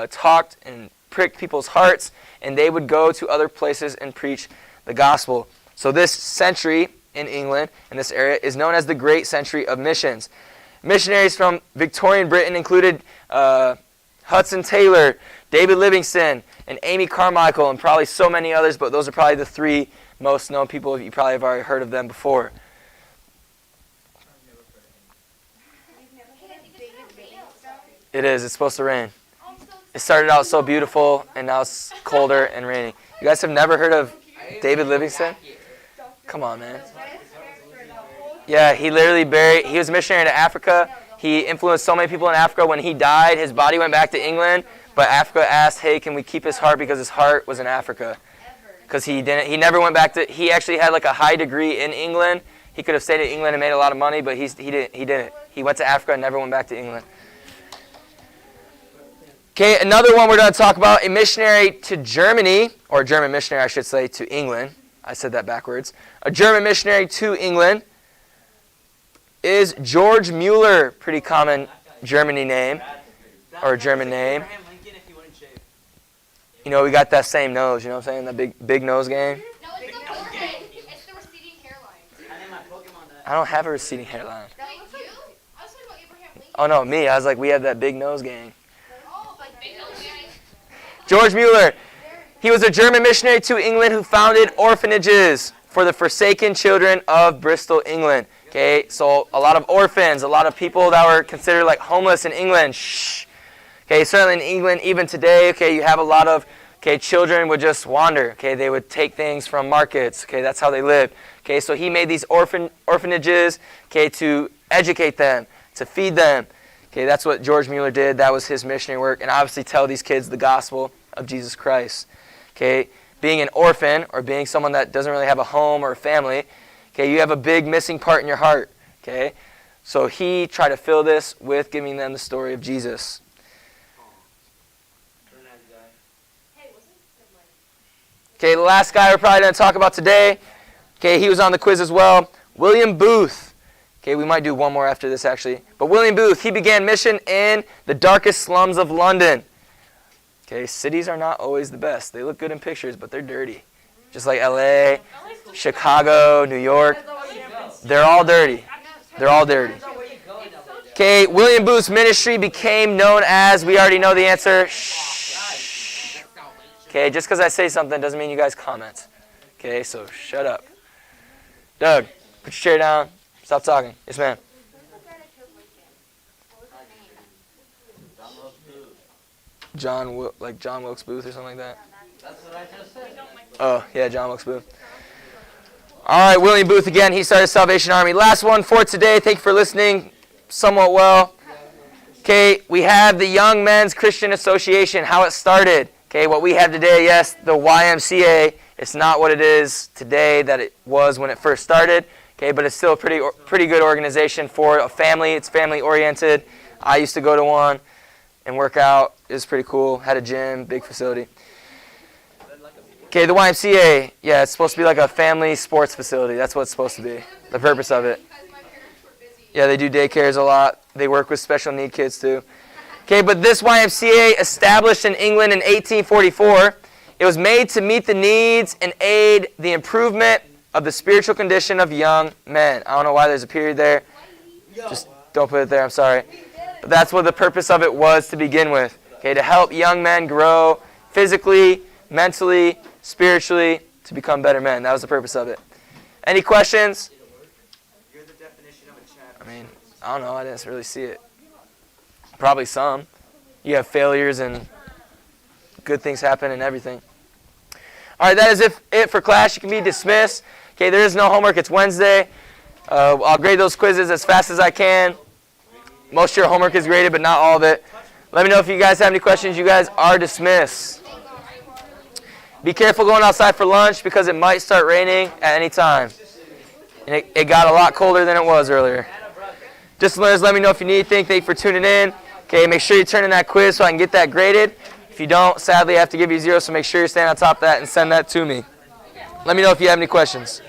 talked and pricked people's hearts, and they would go to other places and preach the gospel. So this century in England, in this area, is known as the Great Century of Missions. Missionaries from Victorian Britain included Hudson Taylor, David Livingstone, and Amy Carmichael, and probably so many others, but those are probably the 3 most known people. You probably have already heard of them before. It is. It's supposed to rain. It started out so beautiful, and now it's colder and raining. You guys have never heard of David Livingstone? Come on, man. Yeah, he was a missionary to Africa. He influenced so many people in Africa. When he died, his body went back to England, but Africa asked, hey, can we keep his heart, because his heart was in Africa. Because he never went back to, he actually had like a high degree in England. He could have stayed in England and made a lot of money, but he didn't. He went to Africa and never went back to England. Okay, another one we're going to talk about, a missionary to Germany, or a German missionary, I should say, to England. I said that backwards. A German missionary to England is George Mueller, pretty common Germany name, or German name. You know, we got that same nose, you know what I'm saying? That big nose game. No, it's the forehead. It's the receding hairline. I don't have a receding hairline. Wait, you? I was talking about Abraham Lincoln. Oh, no, me. I was like, we have that big nose gang. Oh, like big nose guy. George Mueller. He was a German missionary to England who founded orphanages for the forsaken children of Bristol, England. Okay, so a lot of orphans, a lot of people that were considered like homeless in England. Shh. Okay, certainly in England, even today, okay, you have a lot of, okay, children would just wander. Okay, they would take things from markets. Okay, that's how they lived. Okay, so he made these orphanages, okay, to educate them, to feed them. Okay, that's what George Mueller did. That was his missionary work, and obviously tell these kids the gospel of Jesus Christ. Okay, being an orphan or being someone that doesn't really have a home or a family, okay, you have a big missing part in your heart. Okay, so he tried to fill this with giving them the story of Jesus. Okay, the last guy we're probably going to talk about today, okay, he was on the quiz as well, William Booth. Okay, we might do one more after this actually. But William Booth, he began mission in the darkest slums of London. Okay, cities are not always the best. They look good in pictures, but they're dirty. Just like LA, Chicago, New York. They're all dirty. They're all dirty. Okay, William Booth's ministry became known as, we already know the answer, okay, just because I say something doesn't mean you guys comment. Okay, so shut up. Doug, put your chair down. Stop talking. Yes, ma'am. John Wilkes Booth or something like that? That's what I just said. Oh, yeah, John Wilkes Booth. All right, William Booth again. He started Salvation Army. Last one for today. Thank you for listening somewhat well. Okay, we have the Young Men's Christian Association, how it started. Okay, what we have today, yes, the YMCA. It's not what it is today that it was when it first started. Okay, but it's still a pretty good organization for a family. It's family-oriented. I used to go to one and work out. It was pretty cool. Had a gym, big facility. Okay, the YMCA, yeah, it's supposed to be like a family sports facility. That's what it's supposed to be, the purpose of it. Yeah, they do daycares a lot. They work with special need kids too. Okay, but this YMCA, established in England in 1844, it was made to meet the needs and aid the improvement of the spiritual condition of young men. I don't know why there's a period there. Just don't put it there, I'm sorry. But that's what the purpose of it was to begin with. Okay, to help young men grow physically, mentally, spiritually, to become better men. That was the purpose of it. Any questions? You're the definition of a champ. I mean, I don't know. I didn't really see it. Probably some. You have failures and good things happen and everything. All right, that is it for class. You can be dismissed. Okay, there is no homework. It's Wednesday. I'll grade those quizzes as fast as I can. Most of your homework is graded, but not all of it. Let me know if you guys have any questions. You guys are dismissed. Be careful going outside for lunch because it might start raining at any time. And it got a lot colder than it was earlier. Discipliners, let me know if you need anything. Thank you for tuning in. Okay, make sure you turn in that quiz so I can get that graded. If you don't, sadly, I have to give you 0, so make sure you stand on top of that and send that to me. Let me know if you have any questions.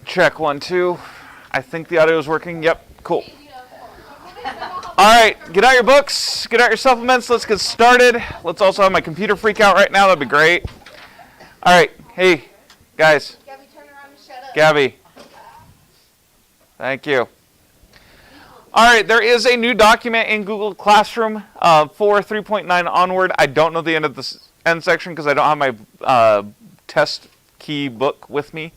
Check 1, 2. I think the audio is working. Yep, cool. All right, get out your books, get out your supplements. Let's get started. Let's also have my computer freak out right now. That'd be great. All right, hey, guys. Gabby, turn around and shut up. Gabby. Thank you. All right, there is a new document in Google Classroom for 3.9 onward. I don't know the end of the end section because I don't have my test key book with me,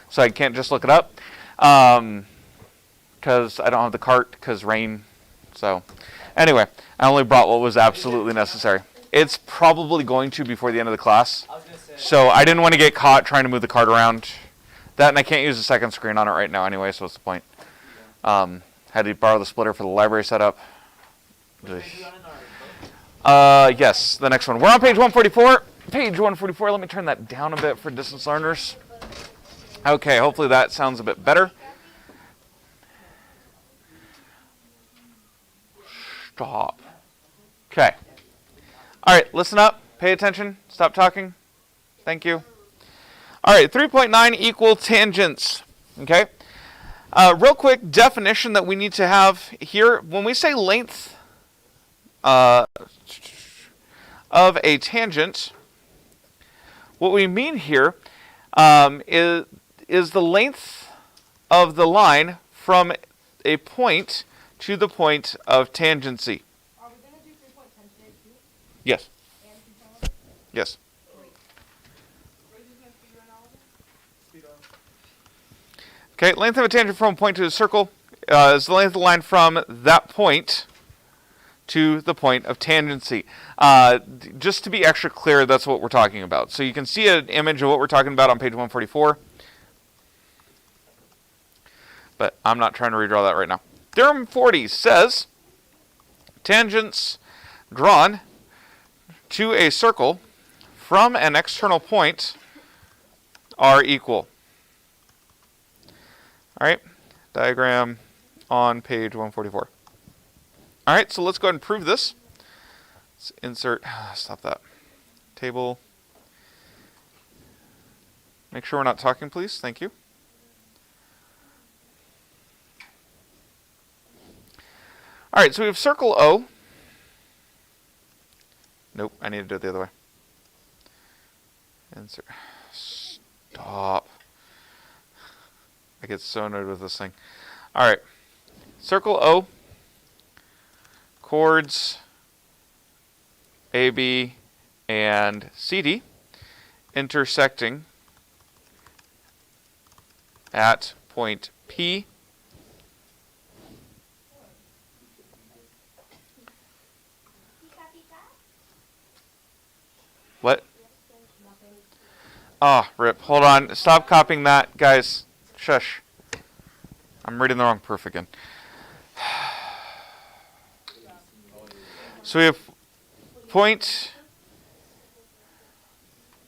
so I can't just look it up because I don't have the cart because rain. So anyway, I only brought what was absolutely necessary. It's probably going to before the end of the class, so I didn't want to get caught trying to move the cart around. That, and I can't use the second screen on it right now anyway, so what's the point? Had to borrow the splitter for the library setup. Yes, the next one. We're on page 144. Page 144, let me turn that down a bit for distance learners. Okay, hopefully that sounds a bit better. Stop. Okay. All right, listen up. Pay attention. Stop talking. Thank you. All right, 3.9 equal tangents. Okay. Real quick definition that we need to have here. When we say length of a tangent, what we mean here is the length of the line from a point to the point of tangency. Are we going to do 3.10 today too? Yes. And 3.11? Yes. Okay, length of a tangent from a point to a circle is the length of the line from that point to the point of tangency. Just to be extra clear, that's what we're talking about. So you can see an image of what we're talking about on page 144. But I'm not trying to redraw that right now. Theorem 40 says tangents drawn to a circle from an external point are equal. All right, diagram on page 144. All right, so let's go ahead and prove this. Let's insert, stop that, table. Make sure we're not talking, please. Thank you. All right, so we have circle O. Nope, I need to do it the other way. Insert. Stop. I get so annoyed with this thing. All right, circle O, chords AB and CD intersecting at point P. What? Ah, rip. Hold on. Stop copying that, guys. Shush. I'm reading the wrong proof again. So we have point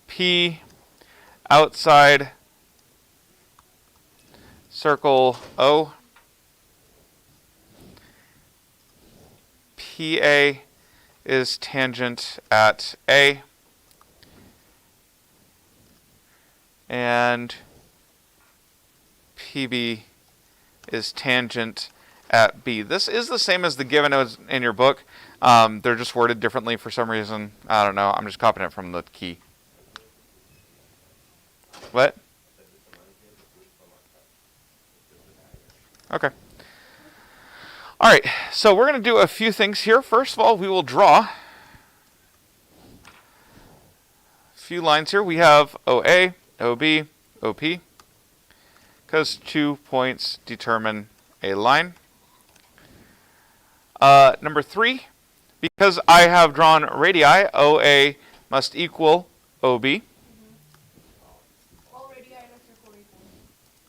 P outside circle O. PA is tangent at A. And PB is tangent at B. This is the same as the given in your book. They're just worded differently for some reason. I don't know. I'm just copying it from the key. What? Okay. All right. So we're going to do a few things here. First of all, we will draw a few lines here. We have OA, OB, OP. Because 2 points determine a line. Number 3, because I have drawn radii, OA must equal OB. All radii in a circle equal.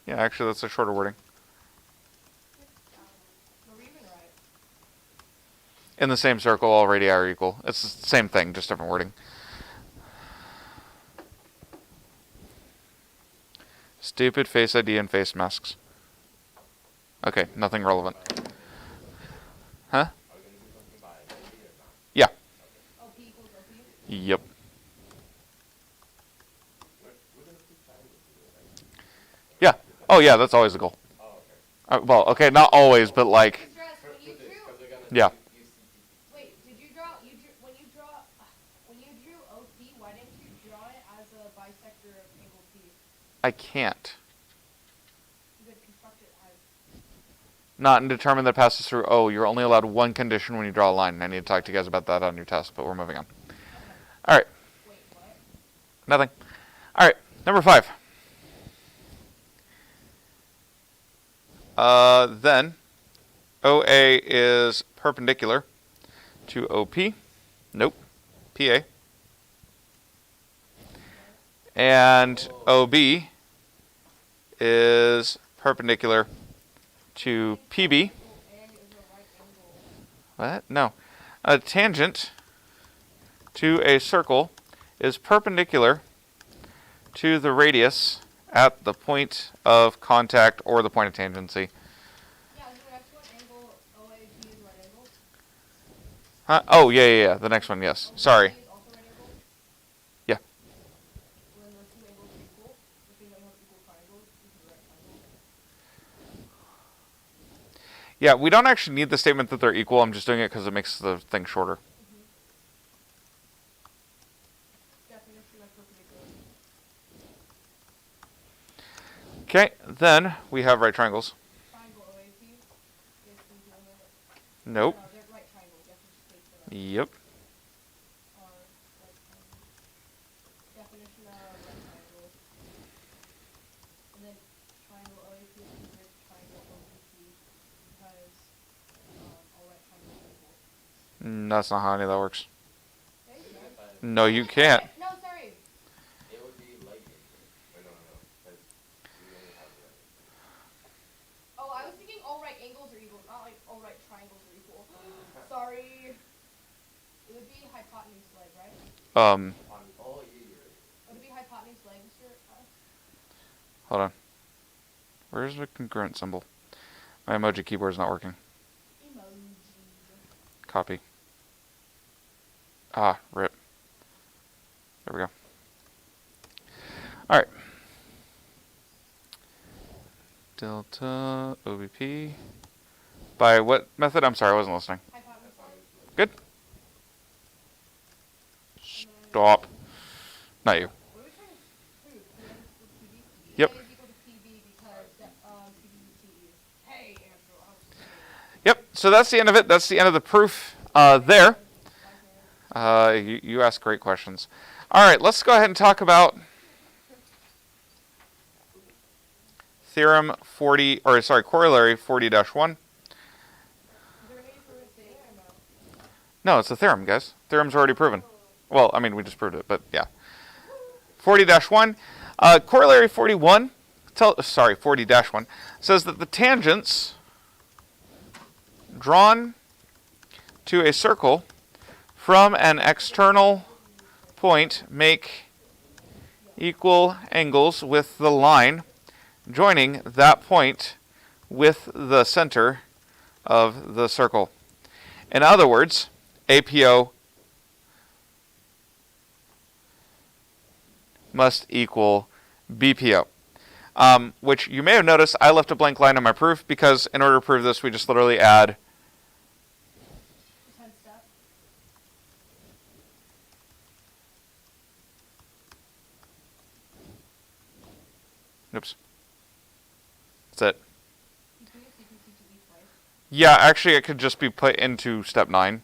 Yeah, actually that's a shorter wording. We're even right. In the same circle, all radii are equal. It's the same thing, just different wording. Stupid face ID and face masks. Okay, nothing relevant. Huh? Yeah. OP equals OP? Yep. Yeah. Oh yeah, that's always the goal. Oh, okay. Well, okay, not always, but like, Stress, when you drew, yeah. wait, did you draw, when you drew OP, why didn't you draw it as a bisector of angle P? I can't. You could construct it as, Not and determine that passes through. Oh, you're only allowed one condition when you draw a line. I need to talk to you guys about that on your test, but we're moving on. All right. wait, what? Nothing. All right. Number 5. Then OA is perpendicular to OP. Nope. PA. And OB is perpendicular to PB. What? No. A tangent to a circle is perpendicular to the radius at the point of contact or the point of tangency. Yeah, is the next one angle OAP is right angle? Huh? Oh, yeah. The next one, yes. Sorry. OAP is also right angle? Yeah. When the two angles are equal, if they don't have equal triangles, this is a right triangle. Yeah, we don't actually need the statement that they're equal. I'm just doing it because it makes the thing shorter. Definition of perpendicular. Okay, then we have right triangles. Triangle OAP is congruent. Nope. No, they're right triangle. You have to just state that. Yep. Right triangle. Definition of right triangle. And then triangle OAP is congruent to triangle OBP because all right triangles are equal. That's not how any of that works. Okay, yeah. No, you can't. No, sorry. It would be like it. Wait, no. Because we only have the Oh, I was thinking all right angles are equal, not like all right triangles are equal. Sorry. It would be hypotenuse leg, right? on all years. Would it be hypotenuse leg, Mr. Hold on. Where's the congruent symbol? My emoji keyboard is not working. Emoji. Copy. Ah, rip. There we go. All right. Delta OBP. By what method? I'm sorry, I wasn't listening. Hypotenuse leg. Good. Stop. Not you. What are we trying to prove? PN is equal to PB? Yep. PN is equal to PB because PB is TE. Hey, Andrew, I was saying. Yep. So that's the end of it. That's the end of the proof there. You ask great questions. All right, let's go ahead and talk about corollary 40-1. Is there a name for a thing or no? No, it's a theorem, guys. Theorem's already proven. Well, I mean, we just proved it, but yeah. 40-1. Corollary 40-1 says that the tangents drawn to a circle from an external point make equal angles with the line joining that point with the center of the circle. In other words, APO must equal BPO. Which you may have noticed I left a blank line on my proof because in order to prove this, we just literally add 10 step. oops. That's it. You can use CPC2E twice. Yeah, actually it could just be put into step 9.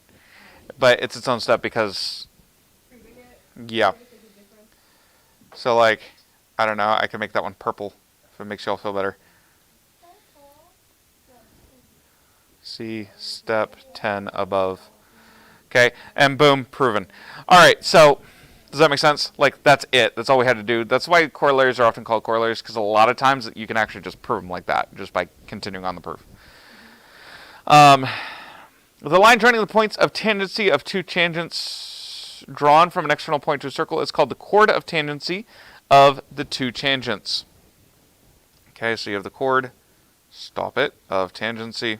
But it's its own step because, Proving it. yeah. Proving it is a difference. So like, I don't know, I can make that one purple if it makes y'all feel better. See step 10 above. Okay, and boom, proven. All right, so does that make sense? Like, that's it. That's all we had to do. That's why corollaries are often called corollaries, because a lot of times you can actually just prove them like that, just by continuing on the proof. The line joining the points of tangency of two tangents drawn from an external point to a circle is called the chord of tangency of the two tangents. Okay, so you have the chord, stop it, of tangency.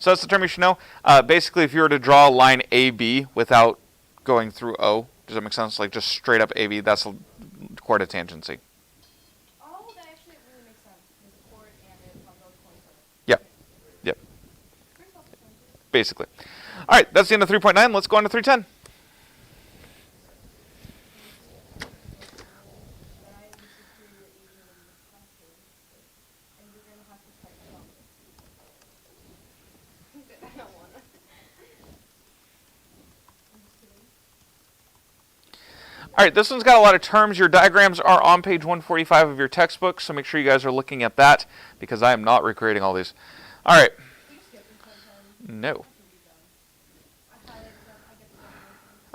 So that's the term you should know. Basically, if you were to draw a line AB without going through O, does that make sense? Like just straight up AB, that's a chord of tangency. Oh, that actually really makes sense. There's a chord and it both points of it. Yep. Yep. Basically. All right, that's the end of 3.9. Let's go on to 3.10. All right, this one's got a lot of terms. Your diagrams are on page 145 of your textbook, so make sure you guys are looking at that because I am not recreating all these. All right. No.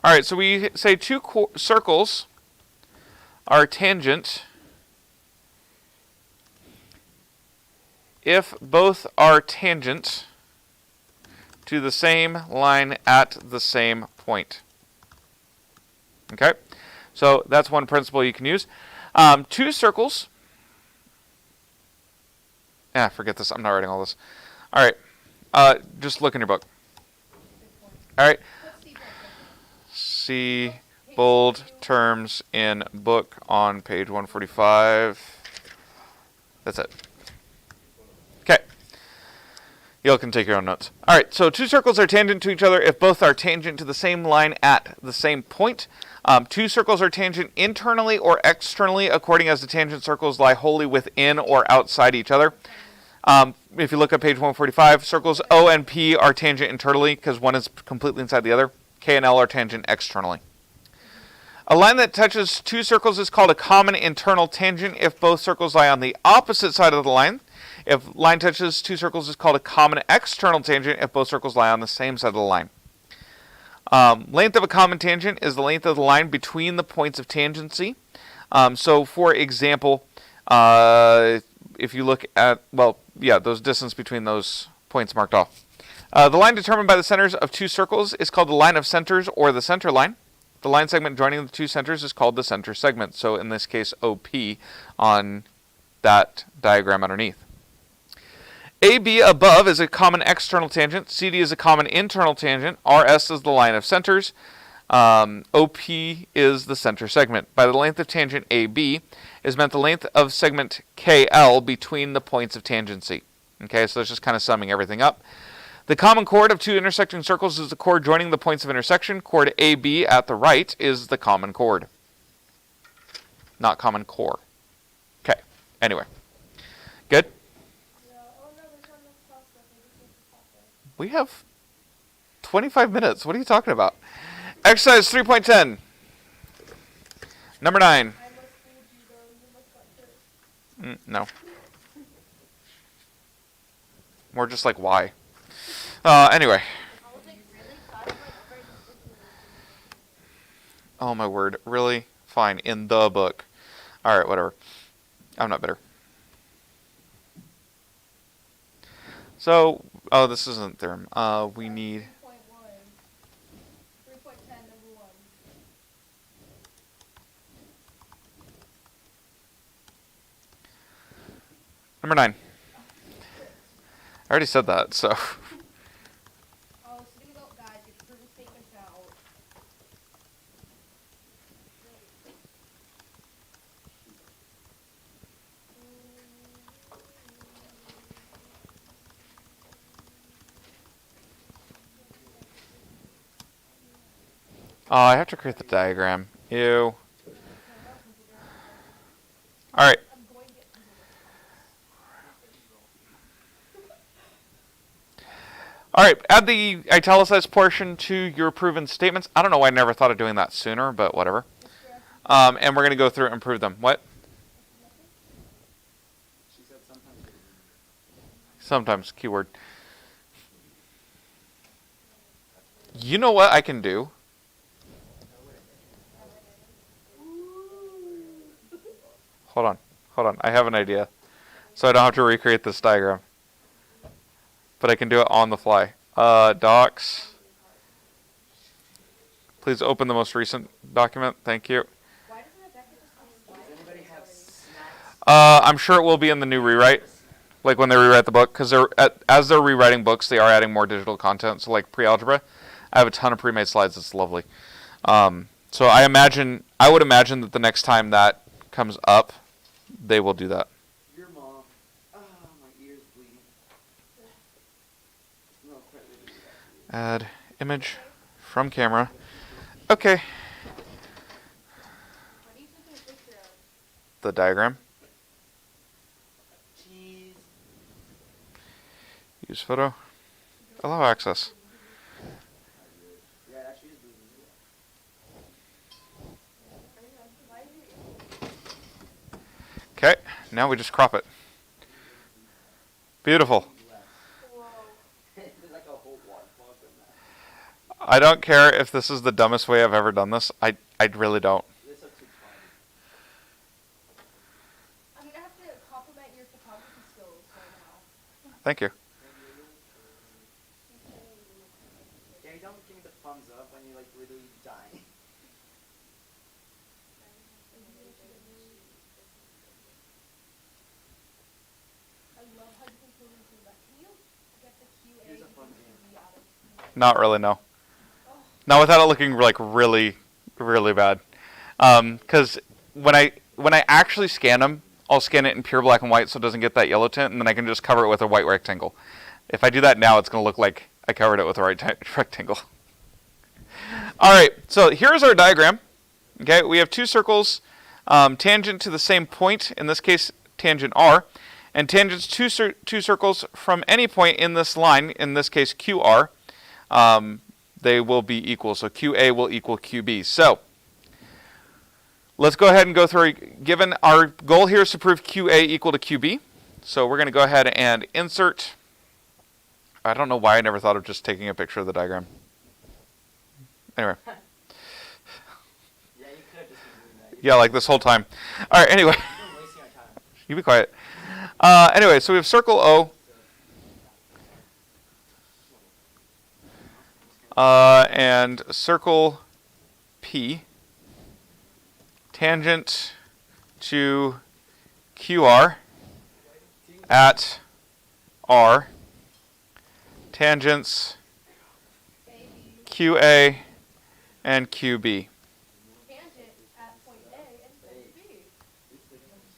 All right, so we say two circles are tangent if both are tangent to the same line at the same point. Okay? So that's one principle you can use. Two circles. Forget this. I'm not writing all this. All right. Just look in your book. All right. See bold terms in book on page 145. That's it. Okay. You can take your own notes. All right. So two circles are tangent to each other if both are tangent to the same line at the same point. Two circles are tangent internally or externally according as the tangent circles lie wholly within or outside each other. If you look at page 145, circles O and P are tangent internally because one is completely inside the other. K and L are tangent externally. A line that touches two circles is called a common internal tangent if both circles lie on the opposite side of the line. If line touches two circles, is called a common external tangent if both circles lie on the same side of the line. Length of a common tangent is the length of the line between the points of tangency. So, for example, if you look at, those distance between those points marked off. The line determined by the centers of two circles is called the line of centers or the center line. The line segment joining the two centers is called the center segment. So, in this case, OP on that diagram underneath. AB above is a common external tangent. CD is a common internal tangent. RS is the line of centers. OP is the center segment. By the length of tangent AB is meant the length of segment KL between the points of tangency. Okay, so it's just kind of summing everything up. The common chord of two intersecting circles is the chord joining the points of intersection. Chord AB at the right is the common chord. Not common core. Okay, anyway. Good? We have 25 minutes. What are you talking about? Exercise 3.10. Number 9. No. More just like why. Anyway. Oh my word. Really? Fine. In the book. Alright, whatever. I'm not bitter. So, this isn't theorem. We need... 3.10, number 1. Number 9. I already said that, so... Sitting about guys, get your proven statements out. Oh, I have to create the diagram. Ew. Alright. Alright, add the italicized portion to your proven statements. I don't know why I never thought of doing that sooner, but whatever. And we're going to go through and prove them. What? Sometimes, keyword. You know what I can do? Hold on. I have an idea. So I don't have to recreate this diagram. But I can do it on the fly. Docs. Please open the most recent document. Thank you. I'm sure it will be in the new rewrite. like when they rewrite the book, because as they're rewriting books, they are adding more digital content. So like pre-algebra, I have a ton of pre-made slides. It's lovely. So I would imagine that the next time that comes up, they will do that. Your mom. Ah, my ear's bleeding. No, credit didn't do that to you. Add image from camera. Okay. What are you taking a picture of? The diagram. Cheese. Use photo. Allow access. Yeah, it actually is bleeding. Okay, now we just crop it. Beautiful. There's like a whole waterfall from that. I don't care if this is the dumbest way I've ever done this. I really don't. This looks too funny. I'm gonna have to compliment your photography skills right now. Thank you. Yeah, you don't give me the thumbs up when you're like literally dying. I love how you can totally do that. Can you get the QA Here's a fun QB out of Not really, no. Not without it looking like really, really bad. Because when I actually scan them, I'll scan it in pure black and white so it doesn't get that yellow tint, and then I can just cover it with a white rectangle. If I do that now, it's going to look like I covered it with a rectangle. All right, so here's our diagram. Okay, we have two circles tangent to the same point, in this case tangent R, and tangents two circles from any point in this line, in this case QR, they will be equal. So QA will equal QB. So let's go ahead and go through, given our goal here is to prove QA equal to QB. So we're going to go ahead and insert. I don't know why I never thought of just taking a picture of the diagram. Anyway. Yeah, you could have just been doing that. Yeah, like this whole time. All right, anyway. You're wasting our time. You be quiet. Anyway, so we have circle O. And circle P. Tangent to QR at R. Tangents QA and QB. tangent at point A and point B.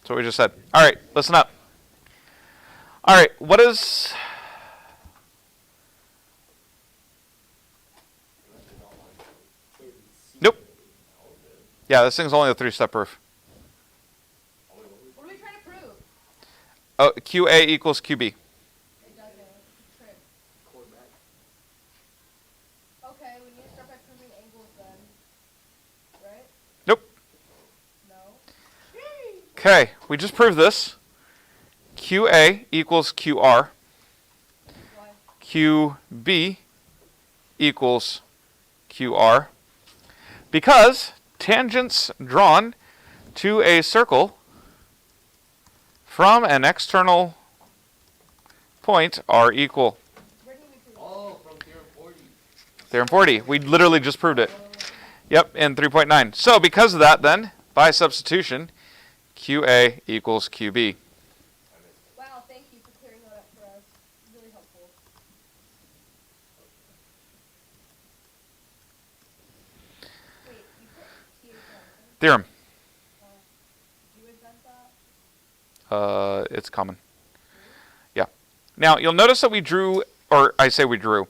That's what we just said. All right, listen up. All right, what is... Nope. Yeah, this thing's only a 3-step proof. What are we trying to prove? Oh, QA equals QB. It doesn't. It's a trick. Okay, we need to start by proving angles then. Right? Nope. No? Okay, we just proved this. QA equals QR. Why? QB equals QR. Because tangents drawn to a circle from an external point are equal. Where did we prove it? Oh, from Theorem 40. Theorem 40. We literally just proved it. Yep, in 3.9. So because of that then, by substitution, QA equals QB. Wow, thank you for clearing that up for us. Really helpful. Wait, you put THM. Theorem. Did you invent that? It's common. Yeah. Now, you'll notice that we drew, or I say we drew.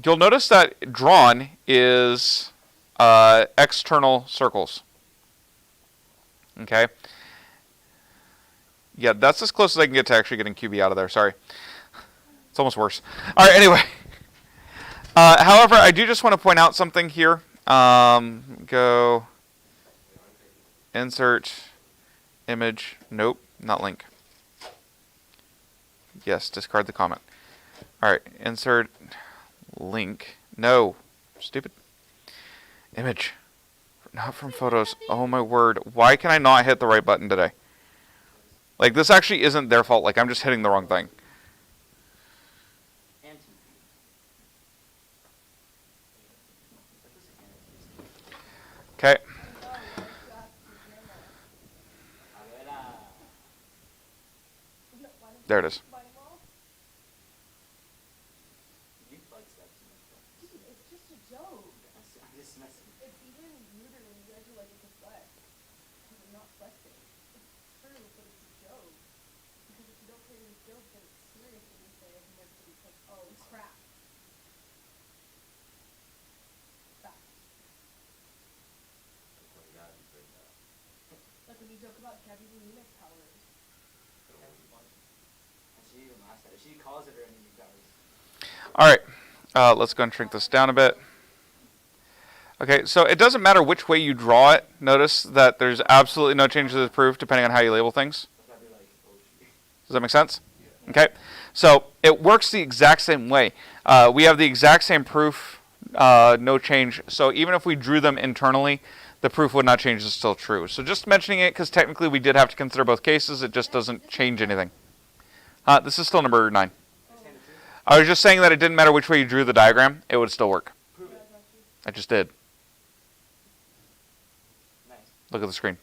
You'll notice that drawn is external circles. Okay? Yeah, that's as close as I can get to actually getting QB out of there. Sorry. It's almost worse. All right, anyway. However, I do just want to point out something here. Go insert image. Nope, not link. Yes, discard the comment. All right, insert link. No, stupid. Image. Not from photos. Oh my word. Why can I not hit the right button today? Like, this actually isn't their fault. Like, I'm just hitting the wrong thing. And 2. Okay. There it is. You like steps in this class. It's just a joke. I'm just messing. It's even ruder when you guys are like, it's a flex. Because I'm not flexing. It's true, but it's a joke. Because if you don't take it as a joke, then it's serious when you say it, and everybody's like, oh, crap. Fact. Well, you gotta be great at that. Like when you joke about Gabby's anemic powers. And she even laughs at it. She calls it her enemy powers. All right, let's go and shrink this down a bit. Okay, so it doesn't matter which way you draw it. Notice that there's absolutely no change to the proof depending on how you label things. That's why they're like, oh shit. Does that make sense? Okay, so it works the exact same way. We have the exact same proof, no change. So even if we drew them internally, the proof would not change. It's still true. So just mentioning it because technically we did have to consider both cases. It just doesn't change anything. This is still number 9. I was just saying that it didn't matter which way you drew the diagram. It would still work. I just did. Nice. Look at the screen.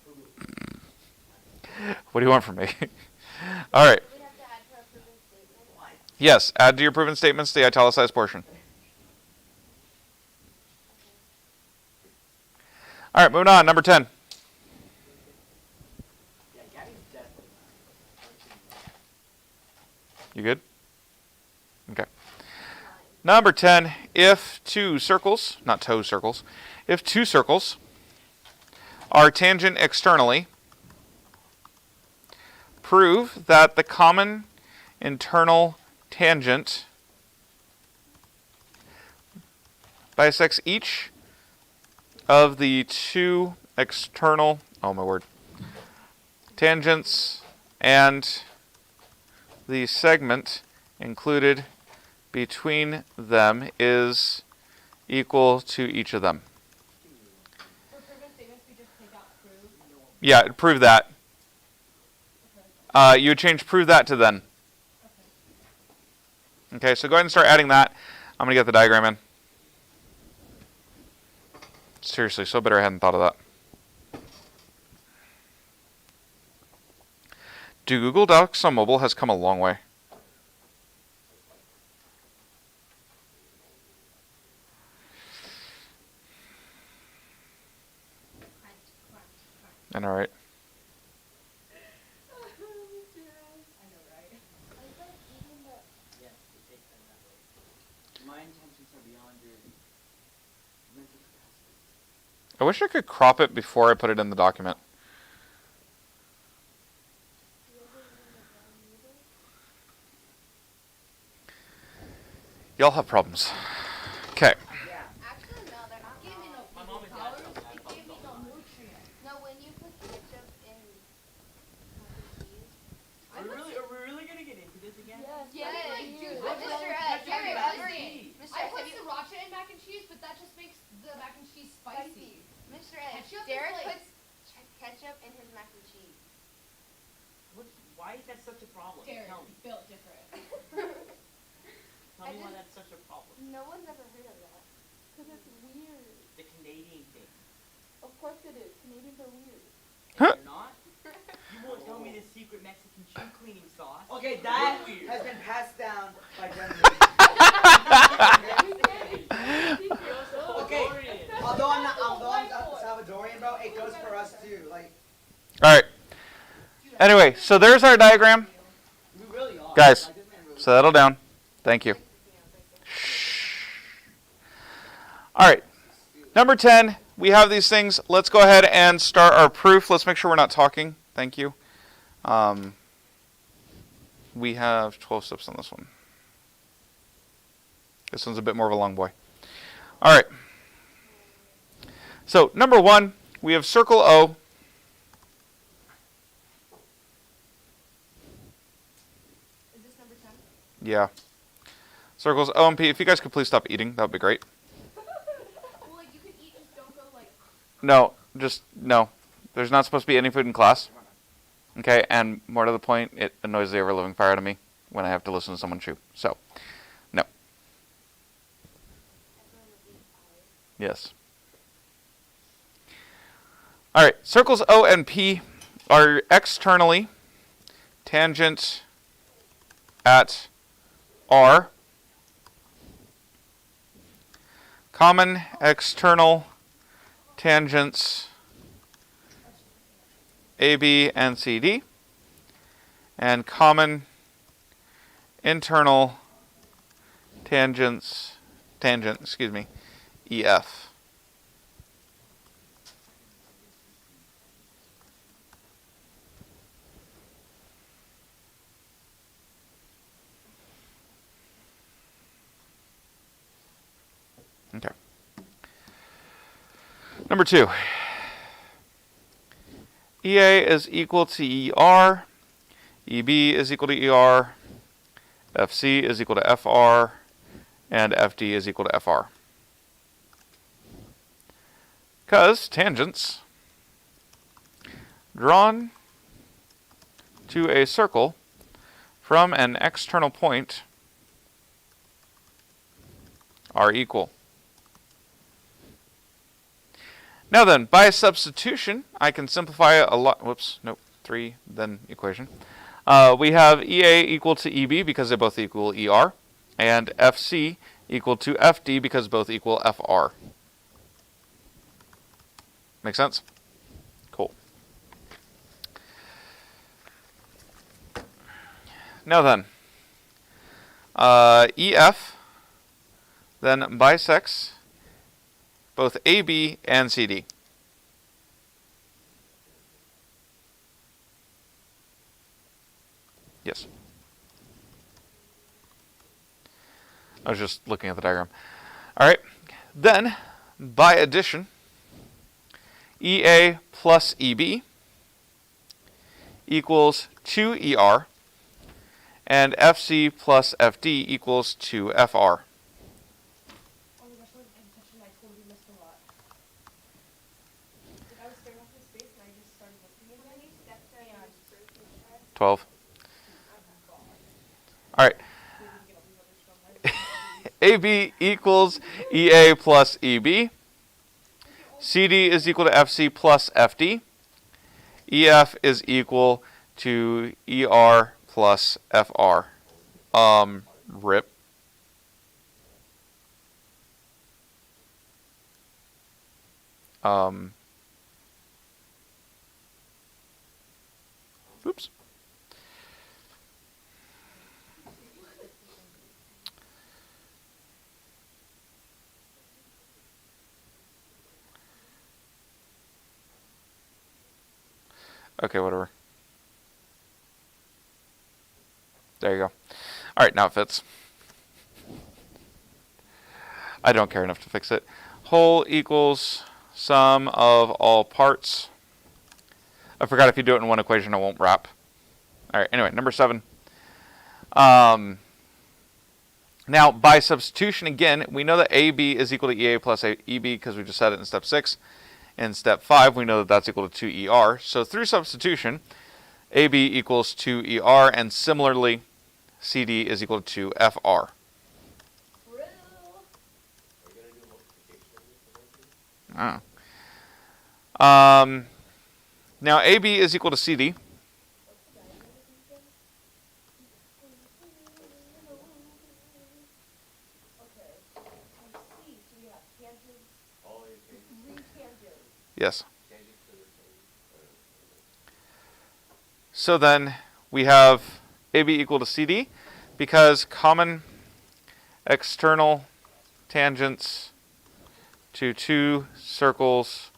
What do you want from me? All right. Do we have to add to our proven statement? Yes, add to your proven statements the italicized portion. All right, moving on. Number 10. Yeah, Gabby's definitely not. You good? Okay. Number 10, if two circles, not toe circles, if two circles are tangent externally, prove that the common internal tangent bisects each of the two external, oh my word, tangents and the segment included between them is equal to each of them. For proven statements, we just take out prove. Yeah, prove that. You would change prove that to then. Okay, so go ahead and start adding that. I'm going to get the diagram in. Seriously, so better I hadn't thought of that. Dude, Google Docs on mobile has come a long way. I know, right? Yes, it takes them that way. My intentions are beyond your mental capacity. I wish I could crop it before I put it in the document. Y'all have problems. Okay. Yeah. Actually, no, they're not giving me no My mom and dad don't have It gave me no nutrients. No, when you put ketchup in mac and cheese. Are we really gonna get into this again? Yeah, dude, Mr. Ed, Jared, Mr. I Ed, put have you, sriracha in mac and cheese, but that just makes the mac and cheese spicy. Mr. Ed, Ketchup is Derek like- puts ketchup in his mac and cheese. Why is that such a problem? Derek, Tell me. built different. Tell me why that's such a problem. No one's ever heard of that. Because it's weird. The Canadian thing. Of course it is. Canadians are weird. And you're not? You won't tell me the secret Mexican shoe cleaning sauce. Okay, that You're weird. has been passed down by generations. Okay, although I'm Salvadorian, bro, it goes for us too. Like, All right. Anyway, so there's our diagram. we really are. Guys, Like, this man really settle down. Thank you. All right. Number 10, we have these things. Let's go ahead and start our proof. Let's make sure we're not talking. Thank you. We have 12 steps on this one. This one's a bit more of a long boy. All right. So, number 1, we have circle O. Is this number 10? Yeah. Circles O and P. If you guys could please stop eating, that would be great. Well, like, you can eat, just don't go, like... No, just no. There's not supposed to be any food in class. Okay, and more to the point, it annoys the ever-living fire out of me when I have to listen to someone chew. So, no. Yes. All right, circles O and P are externally tangent at R, common external tangents AB and CD, and common internal tangent, EF. Okay. Number 2. EA is equal to ER, EB is equal to ER, FC is equal to FR, and FD is equal to FR. Because tangents drawn to a circle from an external point are equal. Now then, by substitution, I can simplify a lot. Whoops, nope, 3, then equation. We have EA equal to EB because they both equal ER, and FC equal to FD because both equal FR. Make sense? Cool. Now then, EF then bisects both AB and CD. Yes. I was just looking at the diagram. All right. Then, by addition, EA plus EB equals 2ER, and FC plus FD equals 2FR. I totally missed a lot. Like, I was staring off his face and I just started listening again. And 12. All right. AB equals EA plus EB. CD is equal to FC plus FD. EF is equal to ER plus FR. RIP. Oops. Okay, whatever. There you go. All right, now it fits. I don't care enough to fix it. Whole equals sum of all parts. I forgot if you do it in one equation, it won't wrap. All right, anyway, number 7. Now, by substitution, again, we know that AB is equal to EA plus EB because we just said it in step 6. In step 5, we know that that's equal to 2ER. So through substitution, AB equals 2ER, and similarly, CD is equal to FR. Oh. Now, AB is equal to CD. Yes. So then we have AB equal to CD because common external tangents to 2 circles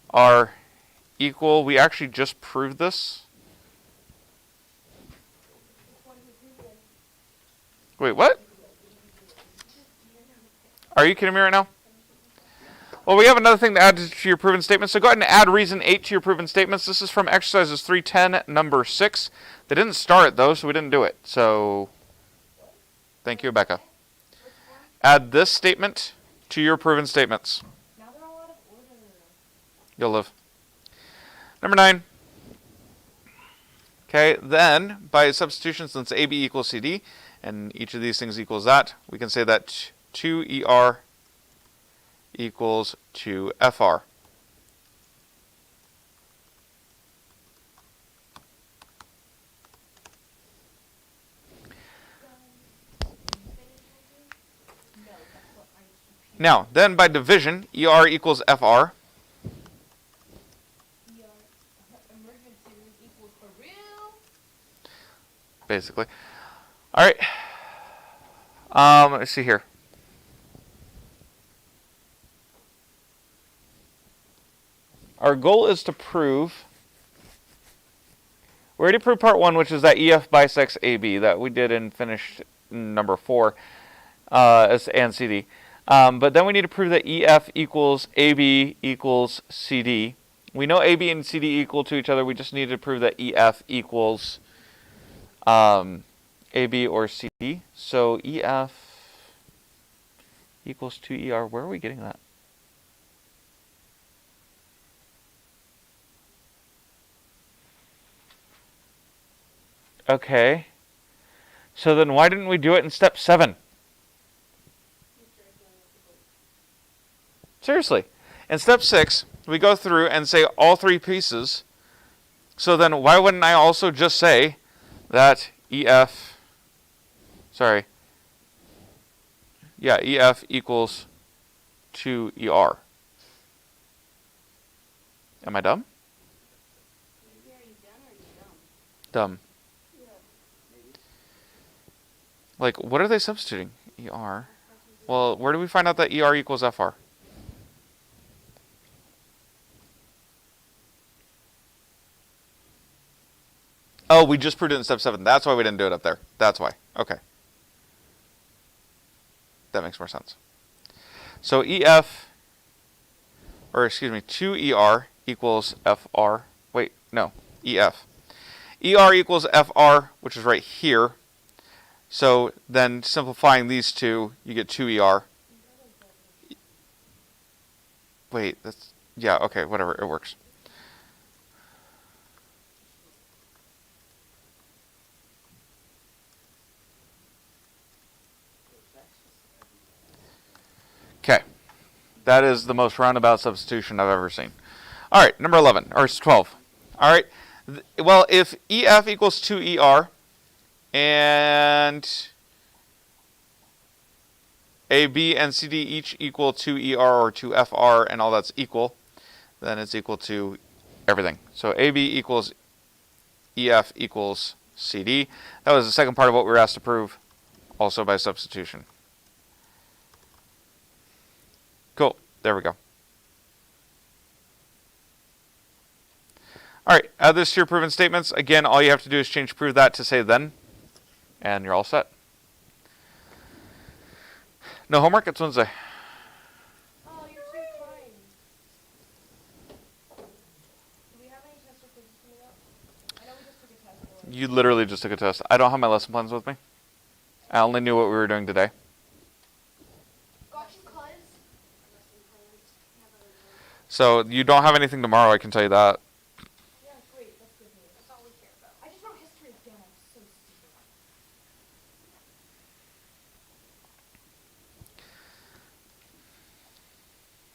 are equal. We actually just proved this. Wait, what? Are you kidding me right now? Well, we have another thing to add to your proven statements. So go ahead and add reason 8 to your proven statements. This is from exercises 310, number 6. They didn't start it, though, so we didn't do it. So thank you, Becca. Add this statement to your proven statements. now they're all out of order. You'll live. Number 9. Okay, then, by substitution, since AB equals CD, and each of these things equals that, we can say that 2ER equals 2FR. Now, then by division, ER equals FR. Emergency room equals for real. Basically. All right. Let's see here. Our goal is to prove. We already proved part 1, which is that EF bisects AB that we did and finished number 4 and CD. But then we need to prove that EF equals AB equals CD. We know AB and CD equal to each other. We just need to prove that EF equals AB or CD. So EF equals 2ER. Where are we getting that? Okay. So then why didn't we do it in step 7? Seriously. In step 6, we go through and say all 3 pieces. So then why wouldn't I also just say that EF equals 2ER? Am I dumb? Dumb. Like, what are they substituting? ER. Well, where do we find out that ER equals FR? Oh, we just proved it in step 7. That's why we didn't do it up there. That's why. Okay. That makes more sense. So 2ER equals FR. Wait, no, EF. ER equals FR, which is right here. So then simplifying these two, you get 2ER. Wait, that's, yeah, okay, whatever, it works. Okay. That is the most roundabout substitution I've ever seen. All right, number 11, or 12. All right. Well, if EF equals 2ER and AB and CD each equal 2ER or 2FR and all that's equal, then it's equal to everything. So AB equals EF equals CD. That was the second part of what we were asked to prove, also by substitution. Cool. There we go. All right. Add this to your proven statements. Again, all you have to do is change prove that to say then, and you're all set. No homework? It's Wednesday. Oh, you're too kind. Do we have any tests or quizzes coming up? I know we just took a test. You literally just took a test. I don't have my lesson plans with me. I only knew what we were doing today. Got you, cuz. So you don't have anything tomorrow, I can tell you that. Yeah, great. That's good news. That's all we care about. I just wrote history again. I'm so stupid.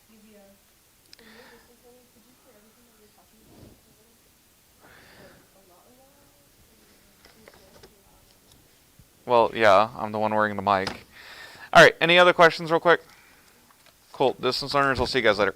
Evia, when you were listening to me, did you hear everything that we were talking about? Like, a lot of that? Well, yeah, I'm the one wearing the mic. All right, any other questions real quick? Cool. Distance learners, I'll see you guys later.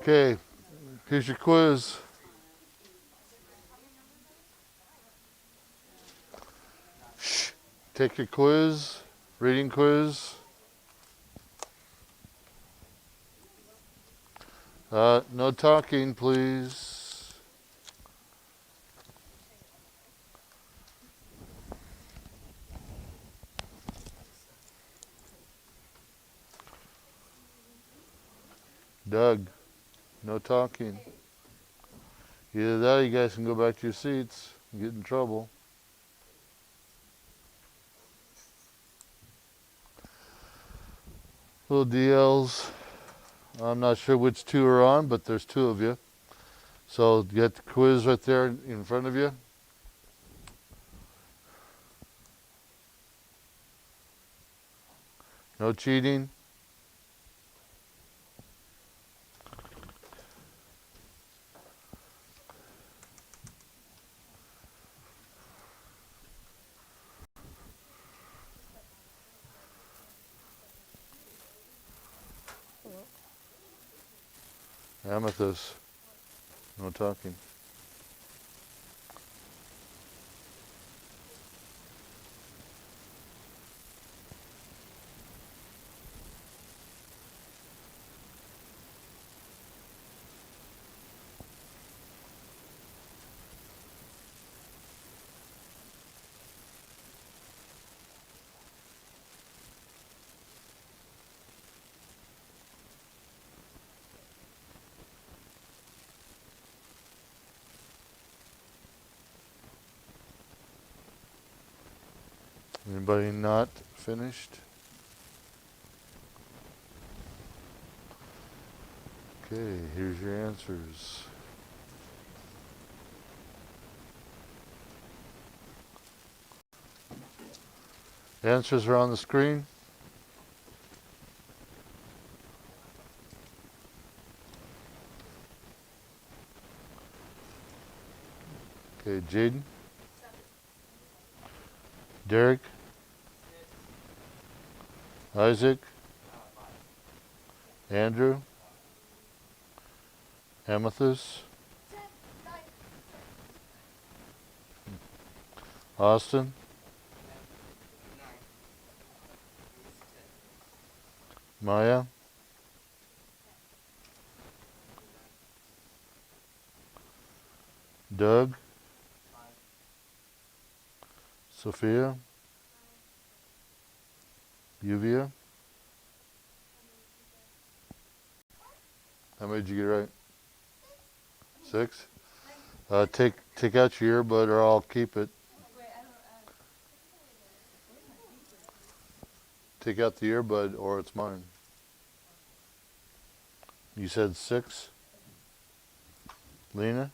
Okay, here's your quiz. Shh. Take your quiz, reading quiz. No talking, please. Doug, no talking. Either that or you guys can go back to your seats and get in trouble. Little DLs. I'm not sure which two are on, but there's two of you. So you got the quiz right there in front of you. No cheating. Amethyst. No talking. Anybody not finished? Okay, here's your answers. Answers are on the screen. Okay, Jaden. Derek. Isaac. Andrew. Amethyst. Austin. Maya. Doug. Sophia. Yuvia. How many did you get right? 6. Take out your earbud or I'll keep it. Take out the earbud or it's mine. You said 6? Lena?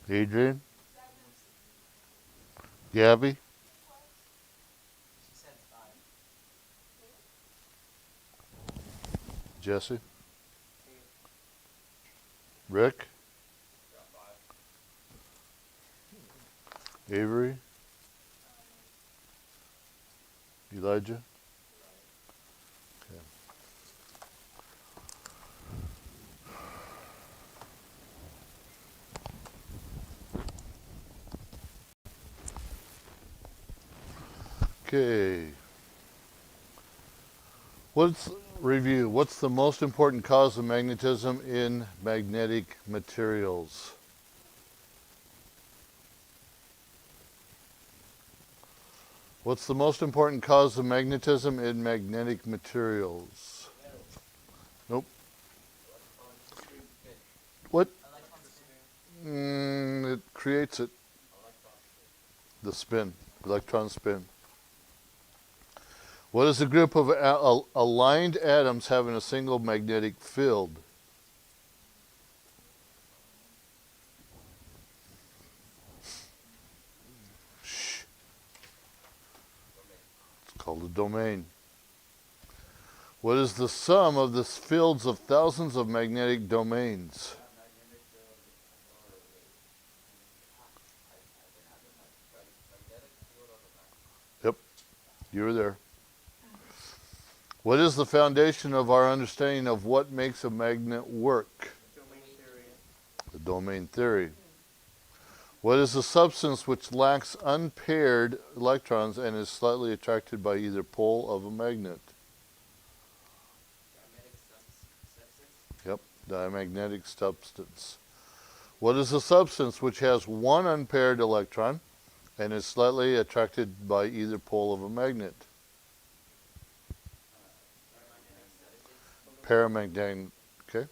Adrian? Gabby? Jesse? Rick? Avery? Elijah? Okay. Okay. What's the most important cause of magnetism in magnetic materials? What's the most important cause of magnetism in magnetic materials? Nope. What? It creates it. The spin, electron spin. What is a group of aligned atoms having a single magnetic field? Shh. It's called a domain. What is the sum of the fields of thousands of magnetic domains? Yep, you were there. What is the foundation of our understanding of what makes a magnet work? The domain theory. What is the substance which lacks unpaired electrons and is slightly attracted by either pole of a magnet? Yep, diamagnetic substance. What is the substance which has one unpaired electron and is slightly attracted by either pole of a magnet? Paramagnetic. Okay.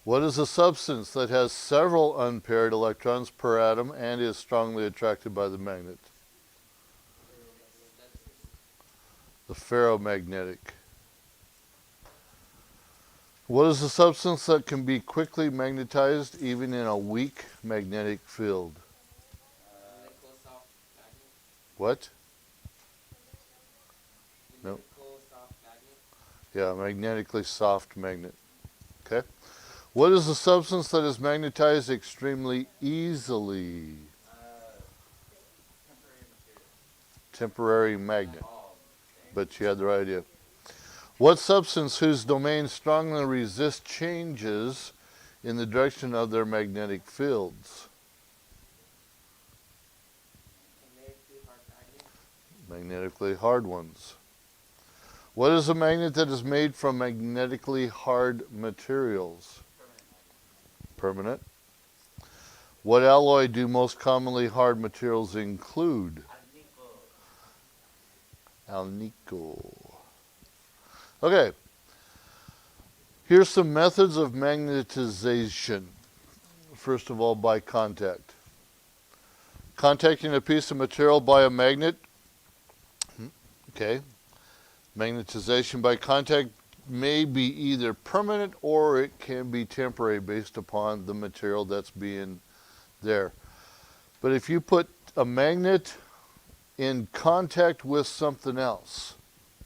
What is a substance that has several unpaired electrons per atom and is strongly attracted by the magnet? The ferromagnetic. What is a substance that can be quickly magnetized even in a weak magnetic field? What? No. Yeah, magnetically soft magnet. Okay. What is a substance that is magnetized extremely easily? Temporary magnet. But you had the right idea. What substance whose domains strongly resist changes in the direction of their magnetic fields? Magnetically hard ones. What is a magnet that is made from magnetically hard materials? Permanent. What alloy do most commonly hard materials include? Alnico. Okay. Here's some methods of magnetization. First of all, by contact. Contacting a piece of material by a magnet. Okay. Magnetization by contact may be either permanent or it can be temporary based upon the material that's being there. But if you put a magnet in contact with something else,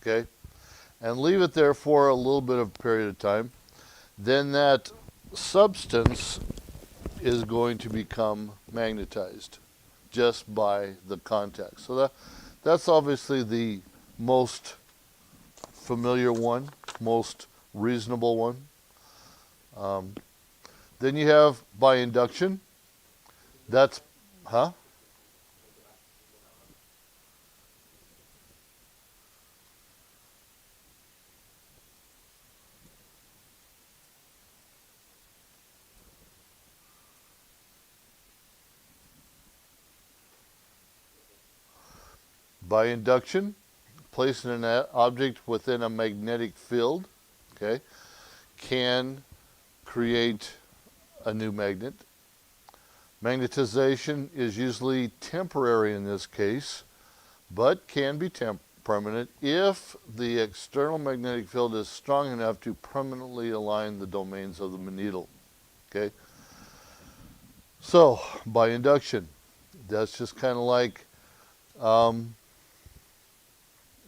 okay, and leave it there for a little bit of a period of time, then that substance is going to become magnetized just by the contact. So that's obviously the most familiar one, most reasonable one. Then you have by induction. That's, by induction, placing an object within a magnetic field, okay, can create a new magnet. Magnetization is usually temporary in this case, but can be permanent if the external magnetic field is strong enough to permanently align the domains of the needle. Okay? So, by induction, that's just kind of like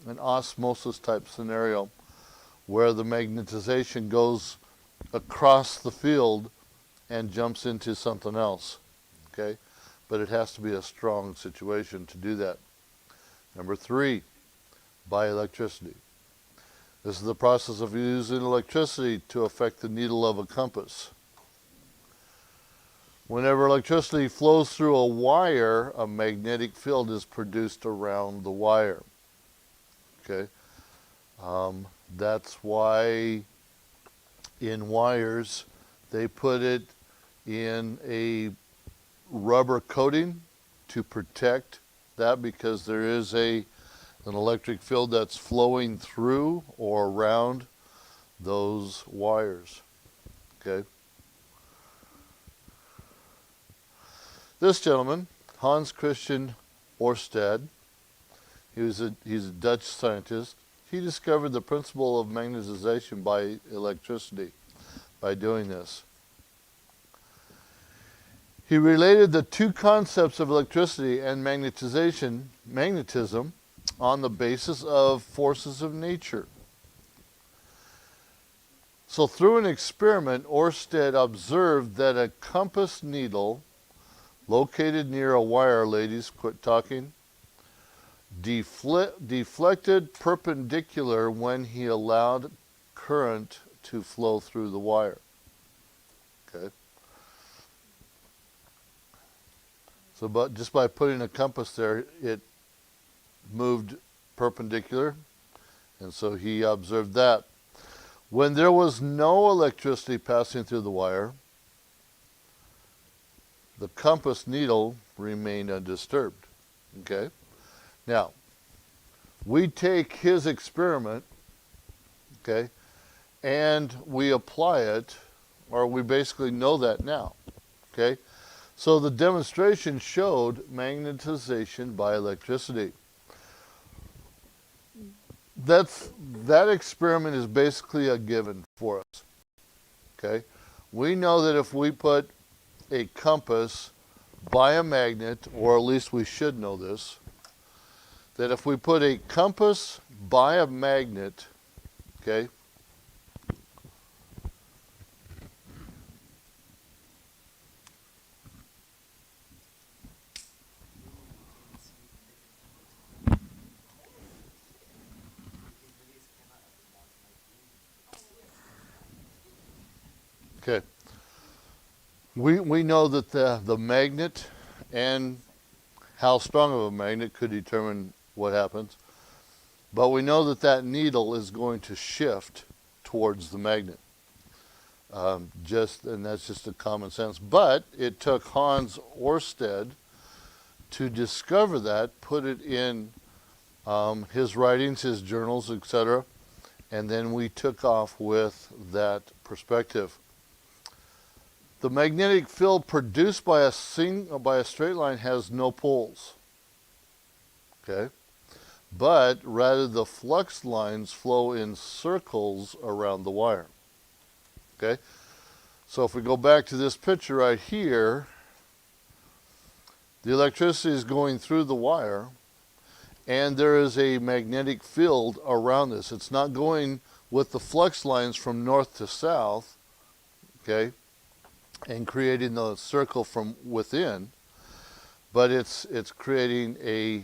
an osmosis type scenario where the magnetization goes across the field and jumps into something else. Okay? But it has to be a strong situation to do that. Number 3, by electricity. This is the process of using electricity to affect the needle of a compass. Whenever electricity flows through a wire, a magnetic field is produced around the wire. Okay? That's why in wires they put it in a rubber coating to protect that, because there is an electric field that's flowing through or around those wires. Okay? This gentleman, Hans Christian Oersted, he's a Dutch scientist. He discovered the principle of magnetization by electricity by doing this. He related the two concepts of electricity and magnetism, on the basis of forces of nature. So through an experiment, Oersted observed that a compass needle located near a wire, ladies, quit talking, deflected perpendicular when he allowed current to flow through the wire. Okay. So just by putting a compass there, it moved perpendicular, and so he observed that. When there was no electricity passing through the wire, the compass needle remained undisturbed. Okay? Now, we take his experiment, okay, and we apply it, or we basically know that now. Okay? So the demonstration showed magnetization by electricity. That experiment is basically a given for us. Okay? We know that if we put a compass by a magnet, or at least we should know this, that if we put a compass by a magnet, okay, okay, we know that the magnet and how strong of a magnet could determine what happens. But we know that that needle is going to shift towards the magnet. And that's just a common sense. But it took Hans Ørsted to discover that, put it in his writings, his journals, etc. And then we took off with that perspective. The magnetic field produced by a straight line has no poles. Okay? But rather the flux lines flow in circles around the wire. Okay? So if we go back to this picture right here, the electricity is going through the wire, and there is a magnetic field around this. It's not going with the flux lines from north to south, okay, and creating the circle from within, but it's creating a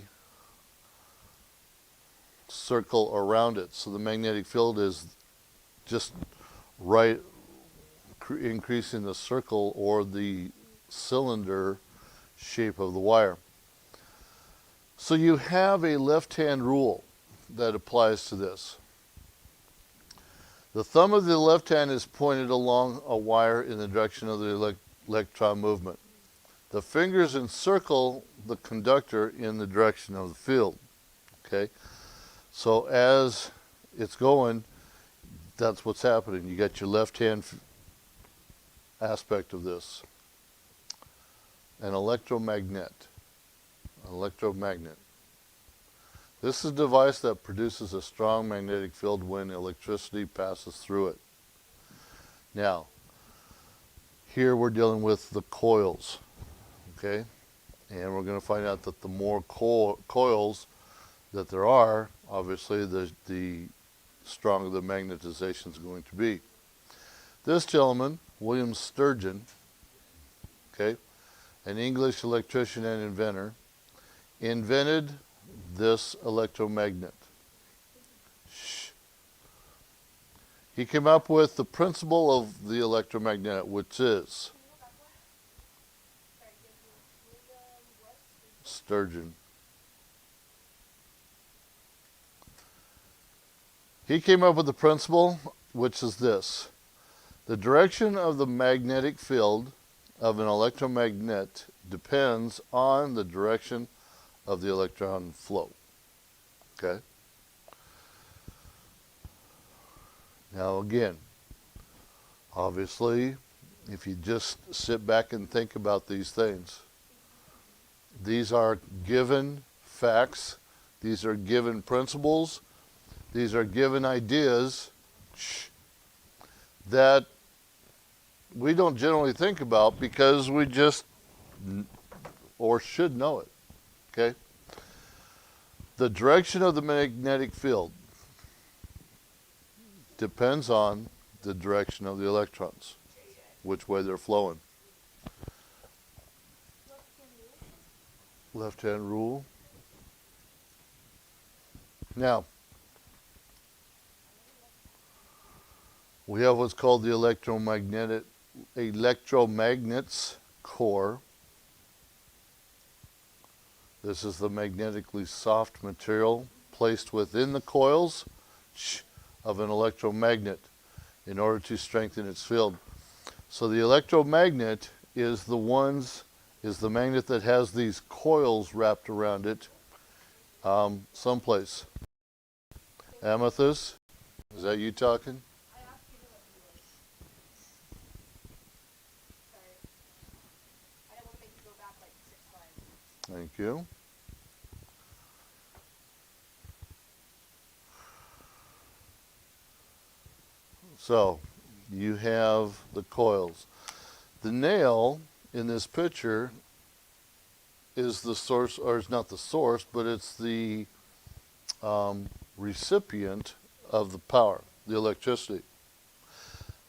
circle around it. So the magnetic field is just right increasing the circle or the cylinder shape of the wire. So you have a left-hand rule that applies to this. The thumb of the left hand is pointed along a wire in the direction of the electron movement. The fingers encircle the conductor in the direction of the field. Okay? So as it's going, that's what's happening. You got your left hand aspect of this. An electromagnet. An electromagnet. This is a device that produces a strong magnetic field when electricity passes through it. Now, here we're dealing with the coils. Okay? And we're going to find out that the more coils that there are, obviously the stronger the magnetization is going to be. This gentleman, William Sturgeon, okay, an English electrician and inventor, invented this electromagnet. He came up with the principle of the electromagnet, which is Sturgeon. He came up with the principle, which is this. The direction of the magnetic field of an electromagnet depends on the direction of the electron flow. Okay? Now again, obviously, if you just sit back and think about these things, these are given facts, these are given principles, these are given ideas that we don't generally think about because we just or should know it. Okay? The direction of the magnetic field depends on the direction of the electrons, which way they're flowing. Left-hand rule. Now, we have what's called the electromagnet's core. This is the magnetically soft material placed within the coils of an electromagnet in order to strengthen its field. So the electromagnet is the magnet that has these coils wrapped around it someplace. Amethyst, is that you talking? Thank you. So, you have the coils. The nail in this picture is the source, or it's not the source, but it's the recipient of the power, the electricity.